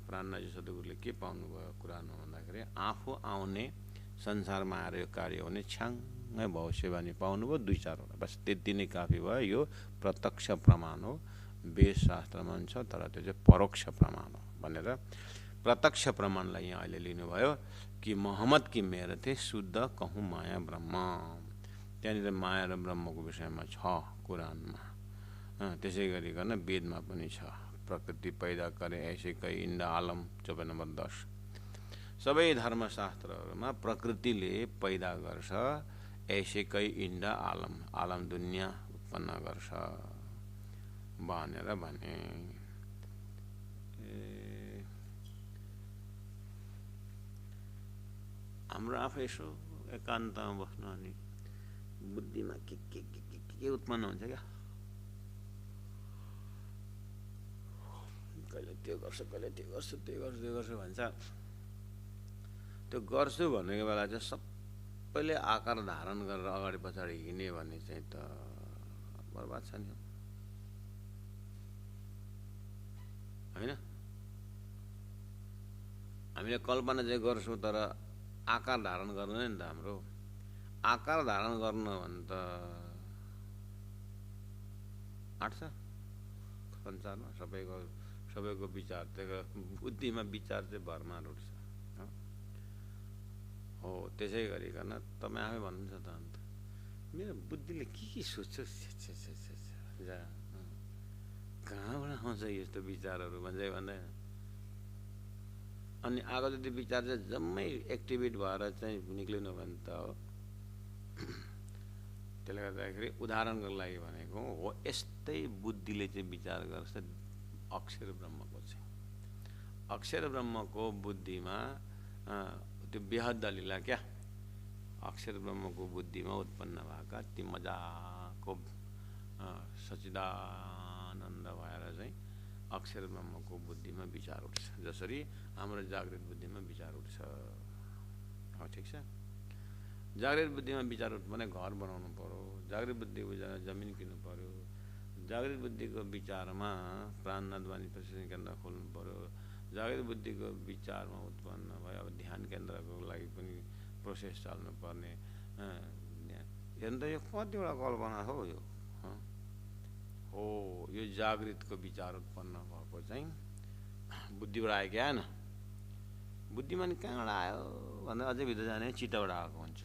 प्राणजी सद्गुरुले के पाउनुभयो कुरानमा भन्दाखेरि आफू आउने, संसारमा आएर यो कार्य हुने छ्याङ्गै भविष्यवाणी पाउनुभयो, 2-4 बस त्यति नै काफी भयो। यो प्रत्यक्ष प्रमाण हो, वेद शास्त्रमा पनि छ, तर त्यो चाहिँ परोक्ष प्रमाण हो भनेर प्रत्यक्ष प्रमाणलाई यहाँ अहिले लिनुभयो कि मोहम्मद की मेहर थे शुद्ध कहूँ माया ब्रह्म। त्यहाँनिर माया र ब्रह्मको विषयमा छ कुरानमा। त्यसै गरिकन वेदमा पनि छ, प्रकृति पैदा करे ऐसे कई इंदा आलम 14 नंबर 10। सबै धर्मशास्त्रहरूमा प्रकृतिले पैदा गर्छ, ऐसे कई इंदा आलम, आलम दुनियाँ उत्पन्न गर्छ भनेर भने। हाम्रो आफै यसो एकान्तमा बस्नु अनि बुद्धिमा के उत्पन्न हुन्छ क्या, कहिले त्यो गर्छ, कहिले त्यो गर्छ, त्यो गर्छ, त्यो गर्छ भन्छ। त्यो गर्छु भनेको बेला चाहिँ सबैले आकार धारण गरेर अगाडि पछाडि हिँड्ने भन्ने चाहिँ त बर्बाद छ नि होइन। हामीले कल्पना चाहिँ गर्छौँ तर आकार धारण गर्दैन नि त। हाम्रो आकार धारण गर्न भने त आँट्छ संसारमा सबैको विचार चाहिँ बुद्धिमा विचार चाहिँ भरमा उठ्छ हो। त्यसै गरिकन तपाईँ आफै भन्नुहुन्छ त अन्त मेरो बुद्धिले के सोच्छ जा कहाँबाट आउँछ यस्तो विचारहरू भन्छ भन्दैन। अनि आएको जति विचार चाहिँ जम्मै एक्टिभेट भएर चाहिँ निक्लिनु भने त हो। त्यसले गर्दाखेरि उदाहरणको लागि भनेको हो यस्तै बुद्धिले चाहिँ विचार गर्छ अक्षर ब्रह्मको चाहिँ। अक्षर ब्रह्मको बुद्धिमा त्यो बेहद दलिला क्या अक्षर ब्रह्मको बुद्धिमा उत्पन्न भएका ती मजाको सच्चिदानन्द भएर चाहिँ अक्षर ब्रह्मको बुद्धिमा विचार उठ्छ। जसरी हाम्रो जागृत बुद्धिमा विचार उठ्छ। ठिक छ। जागृत बुद्धिमा विचार उठ्नु भने घर बनाउनु पर्यो। जागृत बुद्धि बुझाएर जमिन किन्नु पर्यो। जागृत बुद्धिको विचारमा प्राणनाथ वाणी प्रशिक्षण केन्द्र खोल्नु पर्यो। जागृत बुद्धिको विचारमा उत्पन्न भयो अब ध्यान केन्द्रको लागि पनि प्रोसेस चाल्नु पर्ने। हेर्नु त यो कतिवटा कल्पना हो यो हो यो जागृतको विचार उत्पन्न भएको चाहिँ बुद्धिबाट आयो क्या न। बुद्धिमान कहाँबाट आयो भन्दा अझै भित्र जाने चित्तबाट आएको हुन्छ।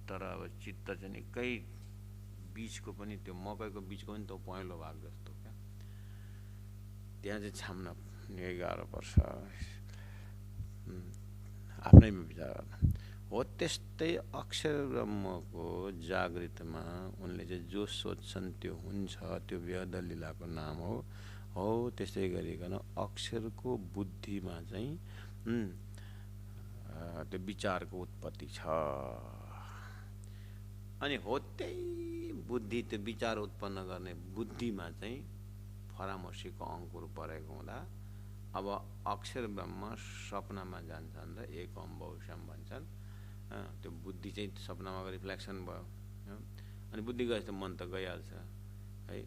तर अब चित्त चाहिँ निकै बीजको पनि त्यो मकैको बीजको पनि त्यो पहेँलो भाग जस्तो क्या त्यहाँ चाहिँ छाम्न निकै गाह्रो पर्छ आफ्नैमा विचार गर्न हो। त्यस्तै अक्षर ब्रह्मको जागृतमा उनले चाहिँ जो सोध्छन् त्यो हुन्छ। त्यो बेहद लीलाको नाम हो। हो त्यस्तै गरिकन अक्षरको बुद्धिमा चाहिँ त्यो विचारको उत्पत्ति छ। अनि हो त्यही बुद्धि त्यो विचार उत्पन्न गर्ने बुद्धिमा चाहिँ फरामर्शीको अङ्कुर परेको हुँदा अब अक्षर ब्रह्म सपनामा जान्छन् र एक अम्बौसम भन्छन्। त्यो बुद्धि चाहिँ सपनामा रिफ्लेक्सन भयो अनि बुद्धि गएपछि त मन त गइहाल्छ है।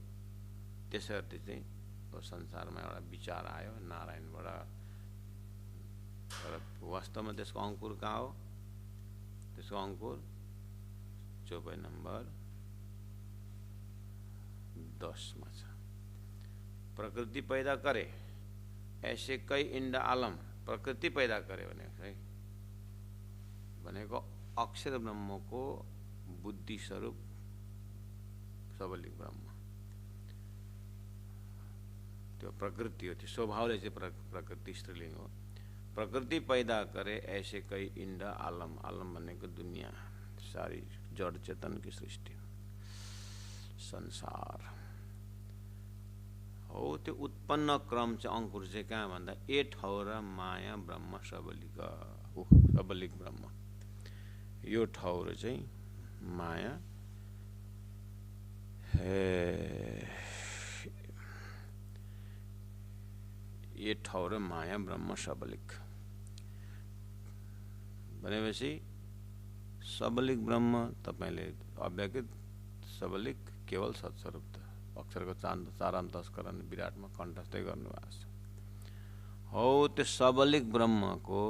त्यसरी चाहिँ संसारमा एउटा विचार आयो नारायणबाट। तर वास्तवमा त्यसको अङ्कुर कहाँ हो? त्यसको अङ्कुर चौपाई नम्बर 10 में छ। प्रकृति पैदा करे ऐसे कई इंड आलम। प्रकृति पैदा करे भनेको अक्षर ब्रह्म को बुद्धि स्वरूप सबलिक ब्रह्म त्यो प्रकृति हो। त्यो स्वभावले चाहिँ प्रकृति स्त्रीलिंग हो। प्रकृति पैदा करे ऐसे कई इंड आलम। आलम भनेको दुनिया सारी जड़ चेतन की सृष्टि संसार हो। त्यो उत्पन्न क्रम चाहिँ अंकुर चाहिँ कहाँ भन्दा ए ठाउँ र माया ब्रह्म सबलिक हो। सबलिक ब्रह्म यो ठाउँ चाहिँ माया ये ठाउँ र माया ब्रह्म सबलिक भनेपछि सबलिक ब्रह्म तपाईले अव्यकृत सबलिक केवल सत्स्वरूप त अक्षरको चारान्तस्करण विराटमा कण्ठस्थै गर्नुभएको छ। हो त्यो सबलिक ब्रह्मको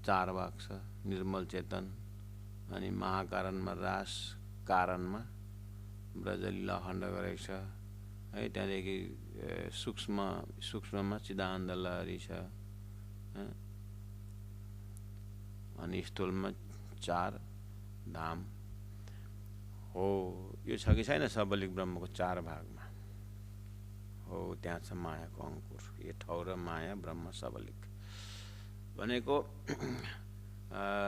चार भाग छ। निर्मल चेतन अनि महाकारणमा रास कारणमा ब्रजलीला खण्ड गरेको छ है। त्यहाँदेखि सूक्ष्ममा चिदानन्द लहरी छ अनि स्थूलमा चार धाम हो। यो छ कि छैन सबलिक ब्रह्मको चार भागमा हो। त्यहाँ छ मायाको अंकुर। ये ठाउँ र माया ब्रह्म सबलिक भनेको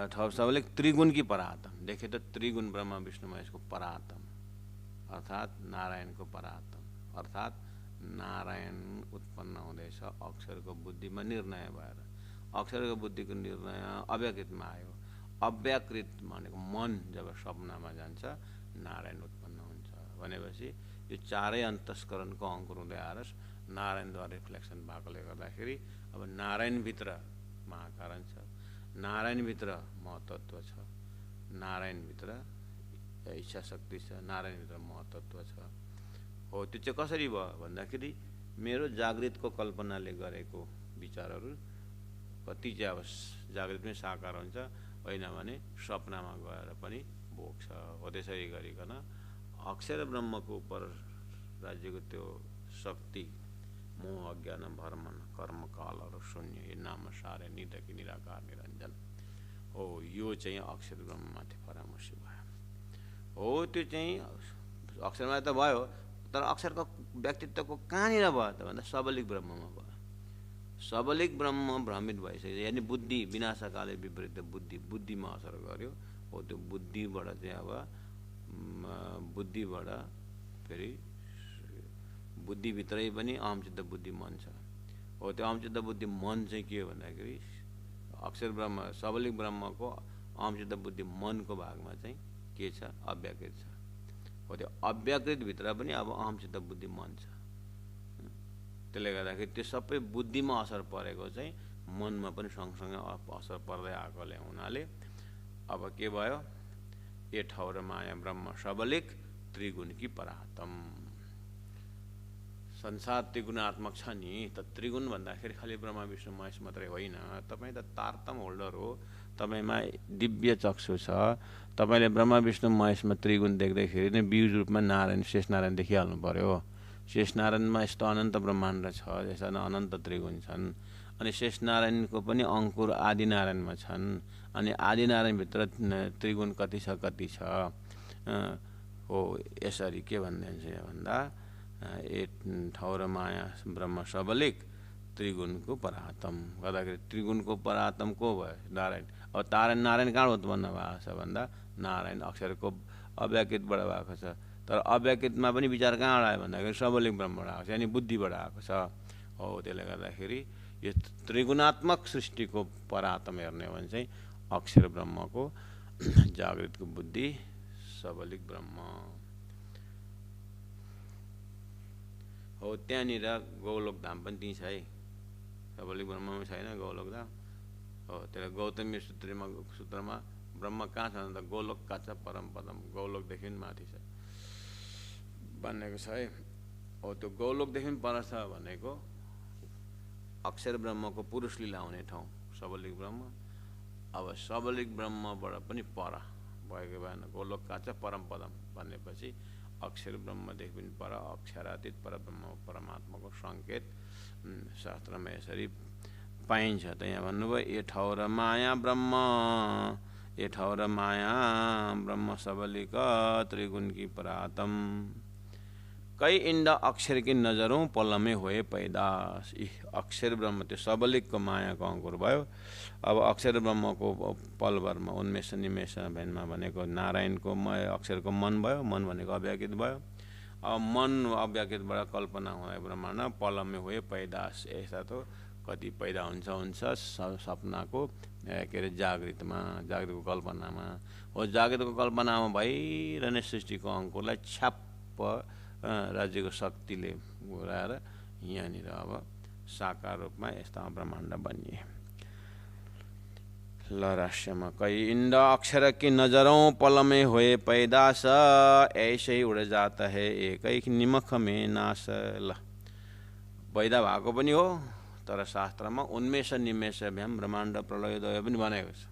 ठाउँ सबलिक त्रिगुण की परात्म। देखे तो त्रिगुण ब्रह्म विष्णु महेशको परात्म अर्थात नारायणको परात्म अर्थात नारायण उत्पन्न हुँदैछ अक्षरको बुद्धिमा निर्णय भएर। अक्षरको बुद्धिको निर्णय अव्यकृतमा आयो। अव्याकृत भनेको मन जब सपनामा जान्छ नारायण उत्पन्न हुन्छ भनेपछि यो चारै अन्तस्करणको अंकुर हुँदै आएर नारायणद्वारा रिफ्लेक्सन भएकोले गर्दाखेरि अब नारायण भित्र महाकारण छ। नारायणभित्र महतत्व छ, नारायणभित्र इच्छा शक्ति छ, नारायणभित्र महतत्व छ। हो त्यो चाहिँ कसरी भयो भन्दाखेरि मेरो जागृतको कल्पनाले गरेको विचारहरू कति चाहिँ अब जागृत पनि साकार हुन्छ, होइन भने सपनामा गएर पनि भोग्छ। हो त्यसरी गरिकन अक्षर ब्रह्मको उपर राज्यको त्यो शक्ति मोह अज्ञान भर्म कर्म कालहरू शून्य ये नाम सारे निधकी निराकार निरञ्जन हो, यो चाहिँ अक्षर ब्रह्ममाथि परामर्श भयो। हो त्यो चाहिँ अक्षरमा त भयो, तर अक्षरको व्यक्तित्वको कहाँनिर भयो त भन्दा सबलिक ब्रह्ममा भयो। सबलिक ब्रह्म भ्रमित भइसक्यो, यानि बुद्धि विनाशकाले विपरीत बुद्धिमा असर गर्यो। हो त्यो बुद्धिबाट चाहिँ अब बुद्धिबाट फेरि बुद्धिभित्रै पनि अहमचित्त बुद्धि मन छ। हो त्यो अहमचित्त बुद्धि मन चाहिँ के हो भन्दाखेरि अक्षर ब्रह्म सबलिक ब्रह्मको अहमचित्त बुद्धि मनको भागमा चाहिँ के छ, अव्याकृत छ। हो त्यो अव्याकृतभित्र पनि अब अहमचित्त बुद्धि मन छ। त्यसले गर्दाखेरि त्यो सबै बुद्धिमा असर परेको चाहिँ मनमा पनि सँगसँगै असर पर्दै आएकोले हुनाले अब के भयो, ए ठौर माया ब्रह्म सबलिक त्रिगुणकी परातम। संसार त्रिगुणात्मक छ नि, त त्रिगुण भन्दाखेरि खालि ब्रह्मा विष्णु महेश मात्रै होइन। तपाईँ त तारतम होल्डर हो, तपाईँमा दिव्य चक्षु छ। तपाईँले ब्रह्मा विष्णु महेशमा त्रिगुण देख्दैखेरि नै बीज रूपमा नारायण शेष नारायण देखिहाल्नु पर्यो। शेष नारायणमा यस्तो अनन्त ब्रह्माण्ड छ, यसमा अनन्त त्रिगुण छन्। अनि शेष नारायणको पनि अङ्कुर आदि नारायणमा छन्। अनि आदि नारायणभित्र त्रिगुण कति छ कति छ। हो यसरी के भनिदिन्छ भन्दा ए ठौर माया ब्रह्म सबलिक त्रिगुणको परातम गर्दाखेरि त्रिगुणको परातम को भयो, नारायण। अब नारायण कहाँ उत्पन्न भएको छ भन्दा नारायण अक्षरको अव्याकृतबाट भएको छ। तर अव्याकृतमा पनि विचार कहाँबाट आयो भन्दाखेरि सबलिक ब्रह्मबाट आएको छ, यानि बुद्धिबाट आएको छ। हो त्यसले गर्दाखेरि यो त्रिगुणात्मक सृष्टिको परातम हेर्ने हो भने चाहिँ अक्षर ब्रह्मको जागृतको बुद्धि सबलिक ब्रह्म हो। त्यहाँनिर गौलोक धाम पनि त्यहीँ छ है, सबलिक ब्रह्ममा छैन गौलोक धाम। हो त्यसलाई गौतमी सूत्रमा ब्रह्म कहाँ छ भन्दा गोलोक काच परम पदम, गौलोकदेखि पनि माथि छ भनेको छ है। हो त्यो गौलोकदेखि पनि पर छ भनेको अक्षर ब्रह्मको पुरुष लीला हुने ठाउँ सबलिक ब्रह्म। अब सबलिक ब्रह्मबाट पनि पर भएको भएन, गोलोक काच परम पदम भनेपछि अक्षर ब्रह्मदेखि पनि पर अक्षरातीत परब्रह्म परमात्माको सङ्केत शास्त्रमा यसरी पाइन्छ। त यहाँ भन्नुभयो ए ठौर माया ब्रह्म, ए ठौर माया ब्रह्म सबलिक त्रिगुण की परातम। कई इंड अक्षर की नजरों पल में हुए पैदास। अक्षर ब्रह्म त्यो सबलिकको मायाको अङ्कुर भयो। अब अक्षर ब्रह्मको पलभरमा उन्मेष निमेष भेनमा भनेको नारायणको अक्षरको मन भयो, मन भनेको अव्याकृत भयो। अब मन अव्याकृतबाट कल्पना हुने ब्रह्माण्ड पलमे हुए पैदास। यस्ता त कति पैदा हुन्छ सपनाको के अरे जागृतको कल्पनामा। हो जागृतको कल्पनामा भइरहने सृष्टिको अङ्कुरलाई छ्याप्प राज्यको शक्तिले घुराएर यहाँनिर अब साकार रूपमा यस्ता ब्रह्माण्ड बनिए। ल रहस्यमा कई इंड अक्षर की नजरों पल में हुए पैदास, ऐसे ही उड़ जाता है एक एक निमख में नाश। ल पैदा भएको पनि हो, तर शास्त्रमा उन्मेष निमेष भ्याम ब्रह्माण्ड प्रलयोदय पनि भनेको छ।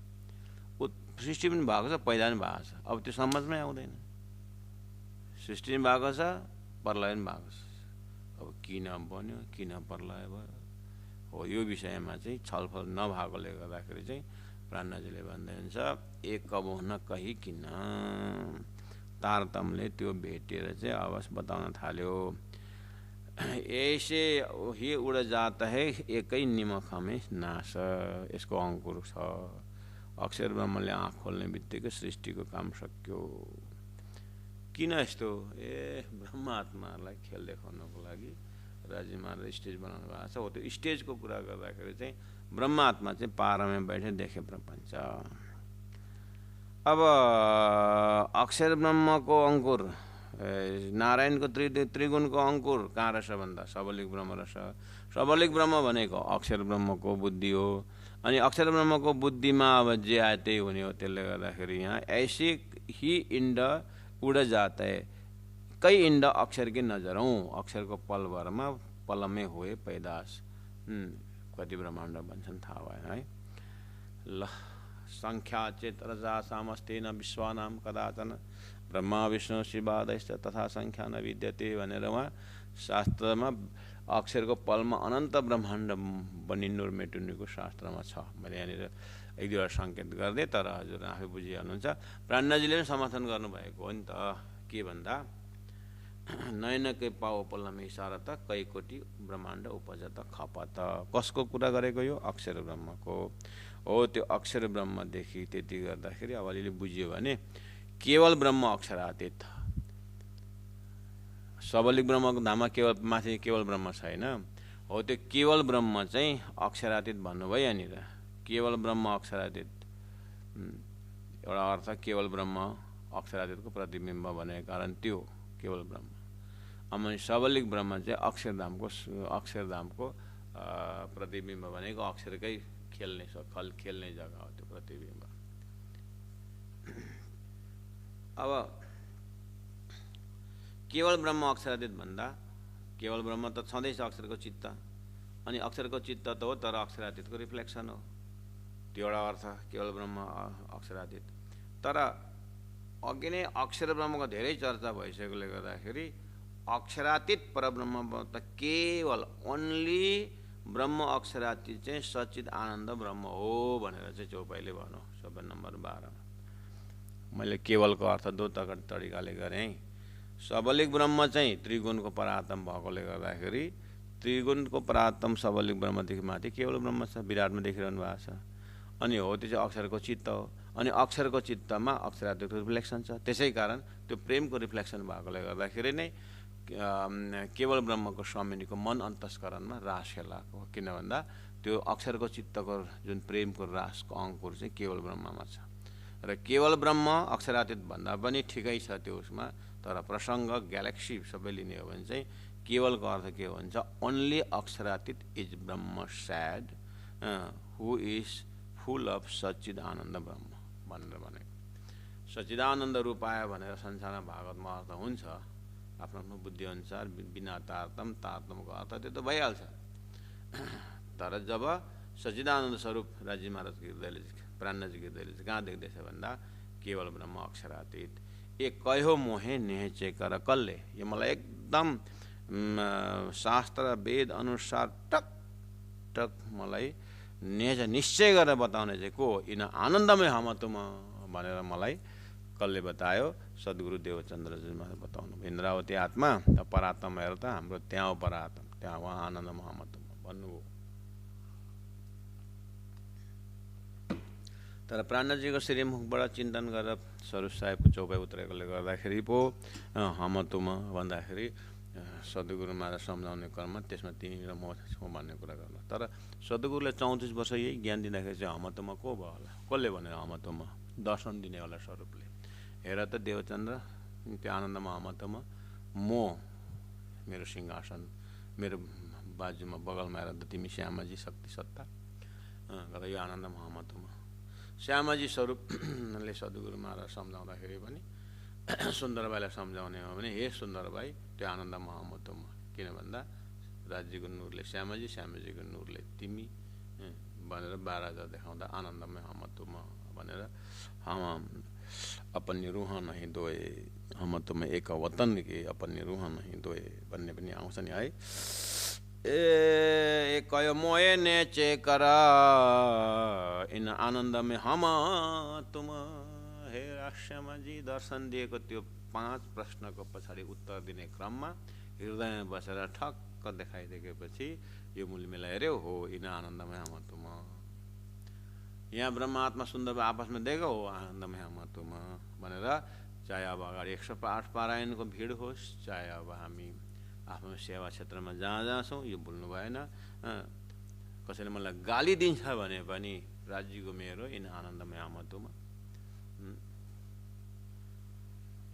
सृष्टि पनि भएको छ, पैदा पनि भएको छ। अब त्यो समझमै आउँदैन। सृष्टि पनि भएको छ, प्रलय पनि भएको छ। अब किन बन्यो, किन प्रलय भयो, हो यो विषयमा चाहिँ छलफल नभएकोले गर्दाखेरि चाहिँ प्राणनाथजीले भन्दै हुन्छ एक कबो न कही किन। तारतमले त्यो भेटेर चाहिँ आवाज बताउन थाल्यो। ऐसे ही उड जाता है एकै निमखमै नाश। यसको अङ्कुर छ। अक्षर ब्रह्मले आँख खोल्ने बित्तिकै सृष्टिको काम सक्यो। किन यस्तो? ब्रह्म आत्माहरूलाई खेल देखाउनको लागि राजी महाराज स्टेज बनाउनु भएको छ। हो त्यो स्टेजको कुरा गर्दाखेरि चाहिँ ब्रह्म आत्मा चाहिँ पारामा बैठे देखे प्रपञ्च। अब अक्षर ब्रह्मको अङ्कुर नारायणको त्रिगुणको अङ्कुर कहाँ रहेछ भन्दा सबलिक ब्रह्म रहेछ। सबलिक ब्रह्म भनेको अक्षर ब्रह्मको बुद्धि हो। अनि अक्षर ब्रह्मको बुद्धिमा अब जे आए त्यही हुने हो। त्यसले गर्दाखेरि यहाँ ऐसे ही इंड उड़ जाता है कई इंड अक्षर की नजरौं, अक्षर को पल भरमा पलमै हुए पैदास। कति ब्रह्माण्ड भन्छन् थाहा भएन है। ल संख्या चेत रजा सामस्तेन विश्वानाम कदाचन ब्रह्मा विष्णु शिवादयश्च तथा संख्या न विद्यते भनेर उहाँ शास्त्रमा अक्षरको पलमा अनन्त ब्रह्माण्ड बनिन्नुर मेटुन्नुको शास्त्रमा छ। मैले यहाँनिर एक दुईवटा सङ्केत गर्दै, तर हजुर आफै बुझिहाल्नुहुन्छ। प्राणनाजीले पनि समर्थन गर्नुभएको हो नि त। के भन्दा नयनकै पाओ पल्लमै इसारा त कैकोटी ब्रह्माण्ड उपजत खपत। कसको कुरा गरेको यो? अक्षर ब्रह्मको हो। त्यो अक्षर ब्रह्मदेखि त्यति गर्दाखेरि अब अलिअलि बुझियो भने केवल ब्रह्म अक्षरातीत, सबलिक ब्रह्मको धाममा केवल माथि केवल ब्रह्म छैन हो। त्यो केवल ब्रह्म चाहिँ अक्षरातीत भन्नुभयो यहाँनिर। केवल ब्रह्म अक्षरातीत एउटा अर्थ केवल ब्रह्म अक्षरातीतको प्रतिबिम्ब भनेको कारण त्यो केवल ब्रह्म। अनि सबलिक ब्रह्म चाहिँ अक्षरधामको प्रतिबिम्ब भनेको अक्षरकै खेल्ने जग्गा हो त्यो प्रतिबिम्ब। अब केवल ब्रह्म अक्षरातीत भन्दा केवल ब्रह्म त छँदैछ अक्षरको चित्त, अनि अक्षरको चित्त त हो तर अक्षरातीतको रिफ्लेक्सन हो। त्यो एउटा अर्थ केवल ब्रह्म अक्षरातीत। तर अघि नै अक्षर ब्रह्मको धेरै चर्चा भइसकेकोले गर्दाखेरि अक्षरातीत परब्रह्म त केवल ओन्ली ब्रह्म अक्षरातीत चाहिँ सच्चिद आनन्द ब्रह्म हो भनेर चाहिँ चौपाईले भन्यो सबै नम्बर 12। मैले केवलको अर्थ दो तरिकाले गरेँ। सबलिक ब्रह्म चाहिँ त्रिगुणको परात्म भएकोले गर्दाखेरि त्रिगुणको परात्म सबलिक ब्रह्मदेखि माथि केवल ब्रह्म छ, विराटमा देखिरहनु भएको छ। अनि हो त्यो चाहिँ अक्षरको चित्त हो। अनि अक्षरको चित्तमा अक्षरातीतको रिफ्लेक्सन छ। त्यसै कारण त्यो प्रेमको रिफ्लेक्सन भएकोले गर्दाखेरि नै केवल ब्रह्मको स्वामिनीको मन अन्तस्करणमा रास खेलाएको। किन भन्दा त्यो अक्षरको चित्तको जुन प्रेमको रासको अङ्कुर चाहिँ केवल ब्रह्ममा छ। र केवल ब्रह्म अक्षरातीत भन्दा पनि ठिकै छ त्यो उसमा। तर प्रसङ्ग ग्यालेक्सी सबै लिने हो भने चाहिँ केवलको अर्थ के भन्छ? ओन्ली अक्षरातीत is Brahm said who is full of सच्चिद आनन्द ब्रह्म भनेर भनेको। सच्चिदानन्द रूपाय भनेर संसारमा भागवतमा अर्थ हुन्छ आफ्नो आफ्नो बुद्धिअनुसार। बिना तारतमको अर्थ त्यो त भइहाल्छ। तर जब सच्चिदानन्द स्वरूप राजी महाराजको हृदयले प्राणनाजीको हृदयले चाहिँ कहाँ देख्दैछ भन्दा केवल ब्रह्म अक्षरातीत। ए कहो मोहे नेहे कर कल्ले। यो मलाई एकदम शास्त्र वेद अनुसार टक टक मलाई निश्चय गरेर बताउने चाहिँ को? यिन आनन्दमय हमतुम भनेर मलाई कसले बतायो? सद्गुरु देवचन्द्रजीमा बताउनु। इन्द्रावती आत्मा त परात्मा हेर त हाम्रो त्यहाँ परात्मा, त्यहाँ उहाँ आनन्दमय हमतुम भन्नुभयो। तर प्राणनाजीको श्रीमुखबाट चिन्तन गरेर स्वरूप साहेबको चौपाई उत्रेकोले गर्दाखेरि पो हमतुम भन्दाखेरि सद्गुरु महाराज सम्झाउने क्रममा त्यसमा तिमी र म छौँ भन्ने कुरा गर्नु। तर सद्गुरुले 34 वर्ष यही ज्ञान दिँदाखेरि चाहिँ हमतुम को भयो होला? कसले भनेर हमतुम दर्शन दिने होला स्वरूपले? हेर त देवचन्द्र, त्यो आनन्दमा हमतुम म मेरो सिंहासन मेरो बाजुमा बगलमा हेर त तिमी श्यामाजी शक्ति सत्ता यो आनन्दमा हमतुम। श्यामाजी स्वरूपले सद्गुरु महाराज सम्झाउँदाखेरि पनि सुन्दरबाईलाई सम्झाउने हो भने हे सुन्दरबाई त्यो आनन्दमा हमतुम। किन भन्दा राज्यको नूरले श्यामाजी, श्यामाजीको नूरले तिमी भनेर 12 हजार देखाउँदा आनन्दमय हमतुम भनेर हम अपनी रूह नहीं दोए हमतुम एक वतन के अपनी रूह नहीं दोए भन्ने पनि आउँछ नि है। ए कयो मोए नेचे कर इन आनन्दमय हमतुम। हे श्यामाजी दर्शन दिएको त्यो 5 प्रश्नको पछाडि उत्तर दिने क्रममा हृदयमा बसेर ठक्क देखाइदिएपछि यो मूलमेला हेऱ्यो हो इन आनन्दमय हमतुम। यहाँ ब्रह्मात्मा सुन्दर आपसमा देख्यो हो आनन्दमय हमतुम भनेर। चाहे अब अगाडि 108 पारायणको भिड होस्, चाहे अब हामी आफ्नो सेवा क्षेत्रमा जहाँ जहाँ छौँ यो भुल्नु भएन। कसैले मलाई गाली दिन्छ भने पनि राज्यको मेरो इन आनन्दमय हमतुम।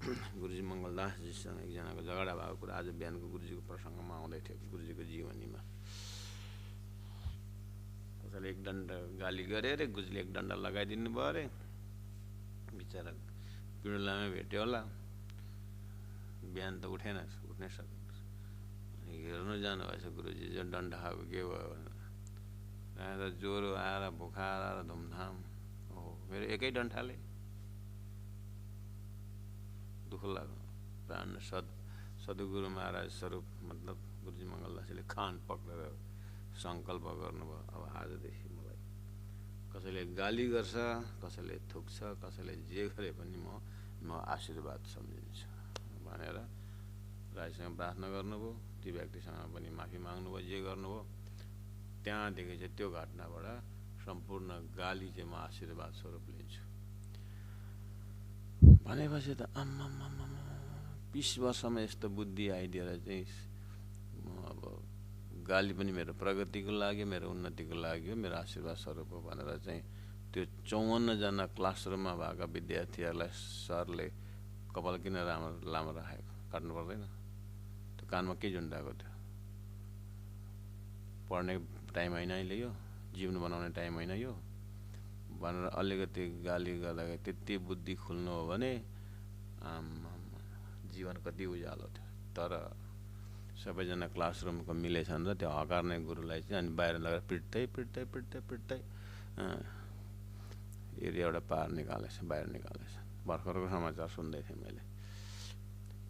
गुरुजी मङ्गलदासजीसँग एकजनाको झगडा भएको कुरा आज बिहानको गुरुजीको प्रसङ्गमा आउँदै थियो। गुरुजीको जीवनीमा कसैले 1 डन्डा गाली गरे अरे, गुजले एक डन्डा लगाइदिनु भयो अरे, बिचरा पिँडुलामै भेट्यो होला, बिहान त उठेन, उठ्नै सक्दैन। हेर्नु जानुभएछ गुरुजी जो डन्डा खाएको के भयो भनेर, त्यहाँ त ज्वरो आएर बुखार आएर धुमधाम, हो मेरो एकै डन्ठाले दुःख लाग्यो। प्राण सद्गुरु महाराज स्वरूप मतलब गुरुजी मङ्गलदासले कान पक्रेर सङ्कल्प गर्नुभयो, अब आजदेखि मलाई कसैले गाली गर्छ, कसैले थुक्छ, कसैले जे गरे पनि म आशीर्वाद सम्झिन्छु भनेर राईसँग प्रार्थना गर्नुभयो। त्यो व्यक्तिसँग पनि माफी माग्नुभयो, जे गर्नुभयो। त्यहाँदेखि चाहिँ त्यो घटनाबाट सम्पूर्ण गाली चाहिँ म आशीर्वाद स्वरूप लिन्छु भनेपछि त आम्मामा 20 वर्षमा यस्तो बुद्धि आइदिएर चाहिँ म अब गाली पनि मेरो प्रगतिको लागि, मेरो उन्नतिको लागि हो, मेरो आशीर्वाद स्वरूप हो भनेर चाहिँ त्यो 54 जना क्लासरुममा भएका विद्यार्थीहरूलाई सरले कपाल किन लामो राखेको, काट्नु पर्दैन, त्यो कानमा के झुन्डाएको थियो, पढ्ने टाइम होइन अहिले, यो जीवन बनाउने टाइम होइन यो भनेर अलिकति गाली गर्दाखेरि त्यति बुद्धि खुल्नु हो भने जीवन कति उज्यालो थियो। तर सबैजना क्लासरुमको मिलेछन् र त्यो हकार्ने गुरुलाई चाहिँ अनि बाहिर लगेर पिट्दै एरियाबाट पार निकालेछ, बाहिर निकालेछ। भर्खरको समाचार सुन्दै थिएँ मैले,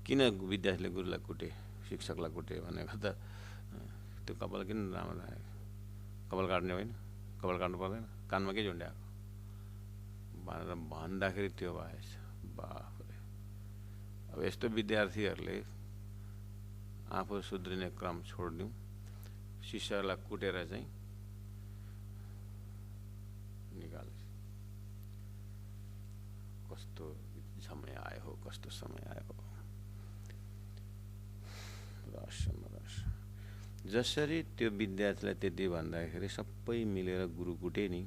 किन विद्यार्थीले गुरुलाई कुटे, शिक्षकलाई कुटे भनेको त त्यो कपाल किन राम्रो राखेको, कपाल काट्ने होइन, कपाल काट्नु पर्दैन, कानमा के झुन्ड्याएको भनेर भन्दाखेरि त्यो भएछ। बाफरे, अब यस्तो विद्यार्थीहरूले आफू सुध्रिने क्रम छोडिदिउँ, शिष्यहरूलाई कुटेर चाहिँ निकालेछ। कस्तो समय आयो हो, कस्तो समय आयो हो। रहस्यमा रहस्य। जसरी त्यो विद्यार्थीलाई त्यति भन्दाखेरि सबै मिलेर गुरु कुटे नि,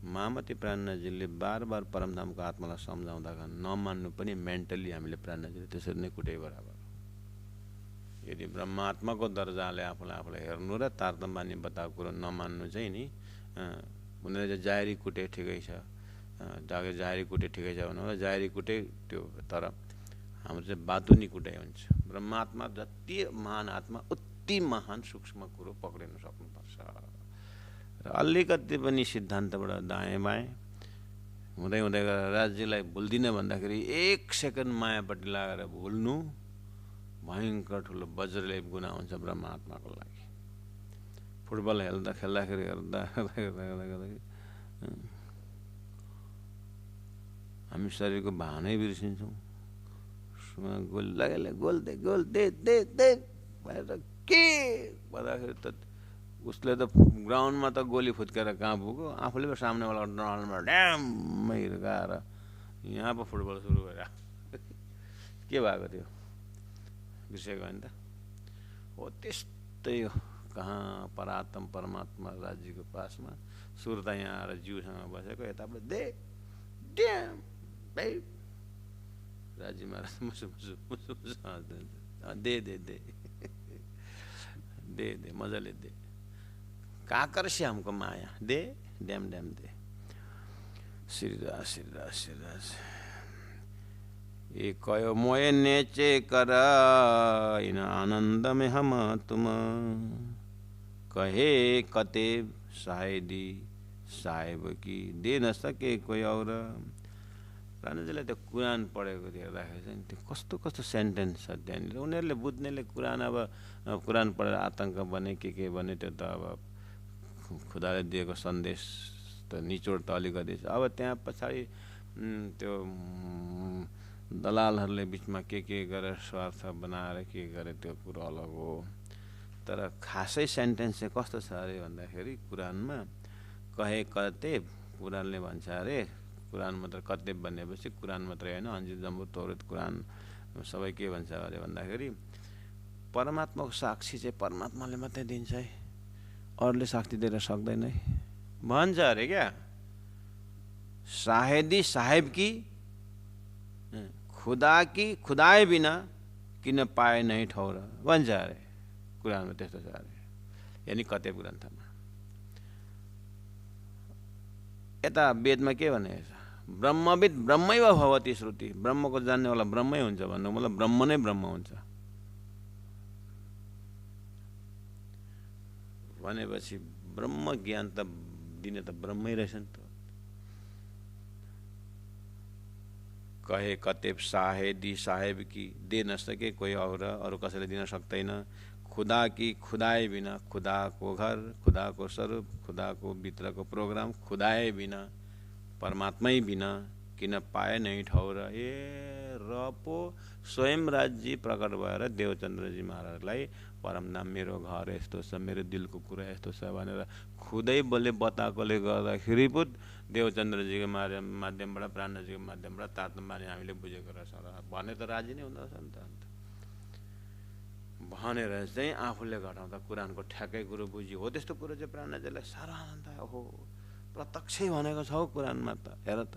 महामती प्राणनाथजीले बार परमधामको आत्मालाई सम्झाउँदा नमान्नु पनि मेन्टली हामीले प्राणनाथजीले त्यसरी नै कुटे बराबर। यदि ब्रह्मात्माको दर्जाले आफूलाई हेर्नु र तारतम्य बताएको कुरो नमान्नु चाहिँ नि, उनीहरूले जाहेरी कुटे ठिकै छ, जाहेरी कुटे ठिकै छ भन्नु जाहेरी कुटे त्यो, तर हाम्रो चाहिँ बातुनी कुटाइ हुन्छ। ब्रह्मात्मा जति महान आत्मा उति महान सूक्ष्म कुरो पक्रिनु सक्नुपर्छ र अलिकति पनि सिद्धान्तबाट दाएँ बाएँ हुँदै गएर राज्यलाई भुल्दिनँ भन्दाखेरि 1 सेकेन्ड मायापट्टि लागेर भुल्नु भयङ्कर ठुलो वज्रले गुना हुन्छ ब्रह्मात्माको लागि। फुटबल खेल्दाखेरि हामी शरीरको भावनै बिर्सिन्छौँ। गोल लाग्यो, गोल दे भनेर के भन्दाखेरि त उसले त ग्राउन्डमा त गोली फुत्केर कहाँ पुग्यो, आफूले पो सामनेवाला डन्डामा ड्याममै हिर्काएर यहाँ पो फुटबल सुरु गरे। के भएको थियो बिर्सेको होइन त हो। त्यस्तै हो, कहाँ परात्म परमात्मा राज्यको पासमा सुर्ता यहाँ आएर जिउसँग बसेको, यताबाट दे ड्याम भाइ राज्य महाराज मुसु दे मजाले दे, काकर से हमको माया दे, डैम दे। श्रीराज ये कयो मोए नेचे कर इन आनंद में हम तुम कहे कते शायदी साहेब की दे न सके कोही और। प्राणजीलाई त्यो कुरान पढेको हेर्दाखेरि चाहिँ त्यो कस्तो सेन्टेन्स छ त्यहाँनिर। उनीहरूले बुझ्नेले कुरान अब कुरान पढेर आतङ्क बने के बने, त्यो त अब खुदाले दिएको सन्देश त निचोड त अलिकति छ। अब त्यहाँ पछाडि त्यो दलालहरूले बिचमा के गरेर स्वार्थ बनाएर के गरे त्यो कुरो अलग हो। तर खासै सेन्टेन्स चाहिँ कस्तो छ अरे भन्दाखेरि कुरानमा कहे कतेब, कुरानले भन्छ अरे कुरान मात्र कतेब भनेपछि कुरान मात्रै होइन, अन्जिल जम्बुर तौरेत कुरान सबै के भन्छ अरे भन्दाखेरि परमात्माको साक्षी चाहिँ परमात्माले मात्रै दिन्छ है, अरूले साक्षी दिएर सक्दैन है भन्छ अरे। क्या शाहेदी साहेब की खुदा की खुदाए बिना किन पाए नहीं ठौर भन्छ अरे कुरानमा। त्यस्तो छ अरे। यानी कतेब ग्रन्थमा। यता वेदमा के भनेको छ, ब्रह्मविद ब्रह्मैव भवति श्रुति, ब्रह्मको जान्नेवाला ब्रह्मै हुन्छ भन्नु मतलब ब्रह्म नै ब्रह्म हुन्छ भनेपछि ब्रह्म ज्ञान त दिने त ब्रह्मै रहेछ नि त। कहे कतेब साहे दी साहेब की दे न सके कोही और अरू कसैले दिन सक्दैन। खुदा की खुदाए बिना, खुदाको घर, खुदाको स्वरूप, खुदाको भित्रको प्रोग्राम खुदाए बिना, परमात्मै बिना किन पाए नै ठौर। ए र पो स्वयं राजी प्रकट भएर देवचन्द्रजी महाराजलाई परमधाम मेरो घर यस्तो छ, मेरो दिलको कुरा यस्तो छ भनेर खुदै बोले बताएकोले गर्दाखेरि पो देवचन्द्रजीको माध्यमबाट, प्राणजीको माध्यमबाट तात्न माने हामीले बुझेको रहेछ भने त राजी नै हुँदो रहेछ नि त। अन्त भनेर चाहिँ आफूले घटाउँदा कुरानको ठ्याक्कै कुरो बुझ्यो। हो त्यस्तो कुरो चाहिँ प्राणजीलाई साह्रो आनन्द आयो। ओहो प्रत्यक्षै भनेको छ हौ कुरानमा त, हेर त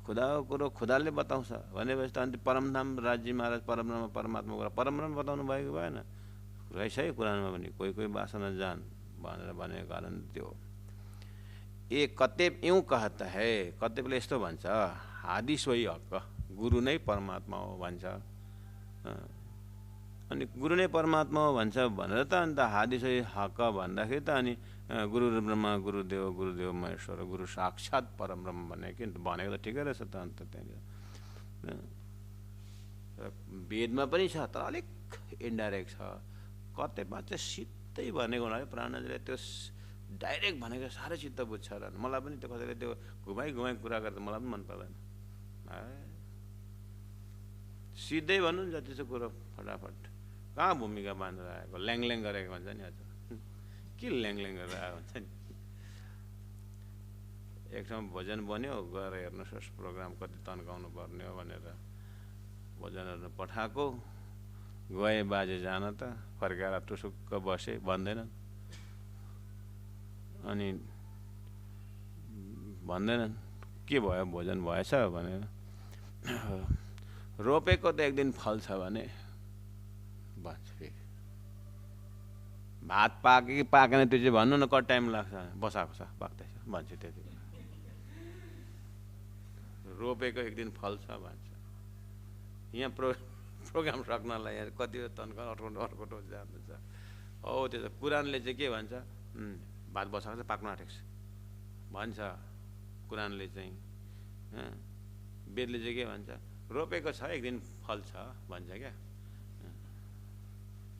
खुदाको कुरो खुदाले बताउँछ भनेपछि त अन्त परमधाम राजी महाराज परब्रह्म परमात्मा कुरा परब्रह्म बताउनु भएको भएन रहेछ है कुरानमा पनि। कोही कोही वासना जान भनेर भनेको कारण त्यो। ए कतेब यूँ कहता है, कतेबले यस्तो भन्छ, हादिस वही हक, गुरु नै परमात्मा हो भन्छ। अनि गुरु नै परमात्मा हो भन्छ भनेर त अन्त हादिस वही हक भन्दाखेरि त अनि गुरु ब्रह्मा गुरुदेव गुरुदेव महेश्वर गुरु साक्षात परब्रह्म भनेको त ठिकै रहेछ त। अन्त त्यहाँनिर वेदमा पनि छ तर अलिक इन्डाइरेक्ट छ। कतेबमा चाहिँ सिधै भनेको हुनाले प्राणजीले त्यो डाइरेक्ट भनेको साह्रै चित्त बुझ्छ र मलाई पनि त्यो कसैले त्यो घुमाइ घुमाइ कुरा गर्दा मलाई पनि मन पर्दैन। सिधै भन्नु नि जति चाहिँ कुरो फटाफट, कहाँ भूमिका बाँधेर आएको ल्याङल्याङ गरेको हुन्छ नि। हजुर के ल्याङल्याङ गरेर आएको हुन्छ नि। एक ठाउँ भोजन बन्यो गएर हेर्नुहोस् प्रोग्राम कति तन्काउनु पर्ने हो भनेर भोजनहरू पठाएको, गए बाजे जान त फर्काएर टुसुक्क बसे भन्दैनन्। अनि भन्दैनन् के भयो भोजन भएछ भनेर। रोपेको त एक दिन फल्छ भने भन्छ फेरि भात पाक्यो कि पाकेन त्यो चाहिँ भन्नु न, कति टाइम लाग्छ, बसाएको छ पाक्दैछ भन्छ। त्यति रोपेको एक दिन फल्छ भन्छ। यहाँ प्रोग्राम सक्नलाई यहाँ कति तन्का अर्को जान्छ। हो त्यो त कुरानले चाहिँ के भन्छ, भात बसाएको छ पाक्नु आँटेको छ भन्छ कुरानले चाहिँ। वेदले चाहिँ के भन्छ, रोपेको छ एक दिन फल्छ भन्छ क्या।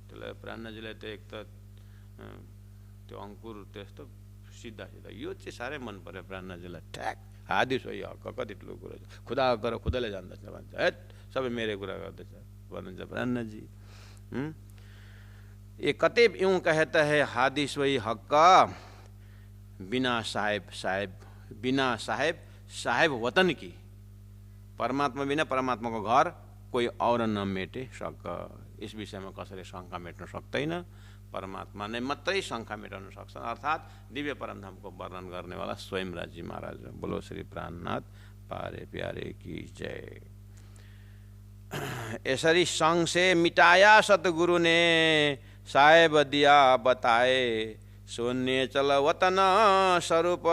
त्यसलाई प्राणजीलाई त एक त त्यो अङ्कुर त्यस्तो सिधा सिधा यो चाहिँ साह्रै मन पर्यो प्राणजीलाई। ठ्याक हादिस हो यो हक, कति ठुलो कुरो छ, खुदा गर खुदाले जान्दछ भन्छ। हेट सबै मेरै कुरा गर्दैछ भन्नुहुन्छ प्राणजी। ए कतेब यूँ कहता है हादिस वही हक, बिना साहेब साहेब, बिना साहेब साहेब वतन की, परमात्मा बिना परमात्माको घर कोही और न मेटे सक। यस विषयमा कसैले शङ्का मेट्न सक्दैन, परमात्मा नै मात्रै शङ्का मेटाउन सक्छ। अर्थात् दिव्य परमधामको वर्णन गर्नेवाला स्वयं राजी महाराज। बोलो श्री प्राणनाथ पारे प्यारे की जय। यसरी संग से मिटाया सतगुरु ने, साहेब दिया बताए, शून्य चल वतन स्वरूप,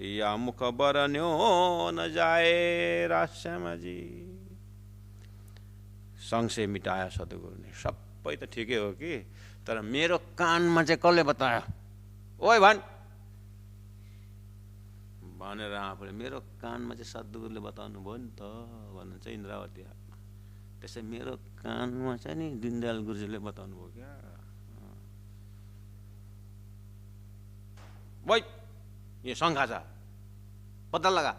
या मुख बरन्यो न जाए। राश्यामा जी संग से मिटाया सतगुरु ने, सबै त ठिकै हो कि तर मेरो कानमा चाहिँ कसले बतायो, ओइ भनेर आफूले मेरो कानमा चाहिँ सद्गुरुले बताउनु भयो नि त भन्नुहुन्छ इन्द्रावती हातमा। त्यसै मेरो कानमा चाहिँ नि दीनदयाल गुरुजीले बताउनु भयो क्या। वै यो शङ्का छ पत्ता लगा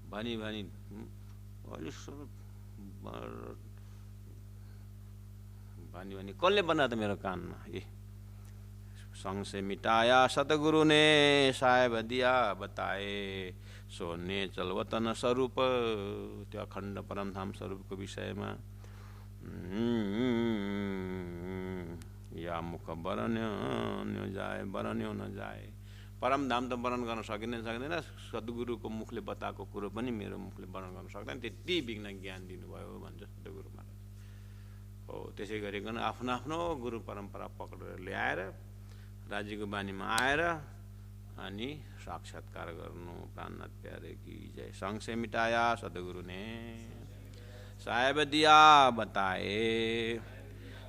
भनी भनी अलि भनी भनी कसले बनायो त मेरो कानमा। ए संग से मिटाया सतगुरु ने, साहेब दिया बताए, सोने चलवतन स्वरूप, त्यो अखण्ड परमधाम स्वरूपको विषयमा। या मुख बरन्यो न जाए, बरन्यो न जाए। परमधाम त वर्णन गर्न सकिँदैन सक्दैन, सद्गुरुको मुखले बताएको कुरो पनि मेरो मुखले वर्णन गर्न सक्दैन, त्यति बिघ्न ज्ञान दिनुभयो भन्छ सद्गुरु महाराज। हो त्यसै गरिकन आफ्नो आफ्नो गुरु परम्परा पक्रेर ल्याएर राज्यको बानीमा आएर अनि साक्षात्कार गर्नु। प्राणनाथ प्यारे की जय। संग से मिटाया सदगुरु ने साहेब दिया बताए,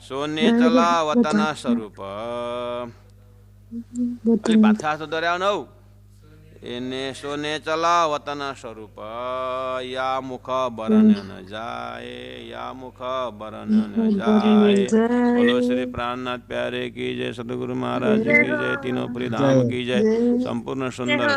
सोने चला वतन स्वरूप। अलि भात खास दोहोऱ्याउनु हौ। एने सोने चला वतन स्वरूप, या मुख बरन न जाए, या मुख बरन न जाए। बोलो श्री प्राणनाथ प्यारे की जय, सदगुरु महाराज की जय, तीनों पुरी धाम की जय। संपूर्ण सुंदर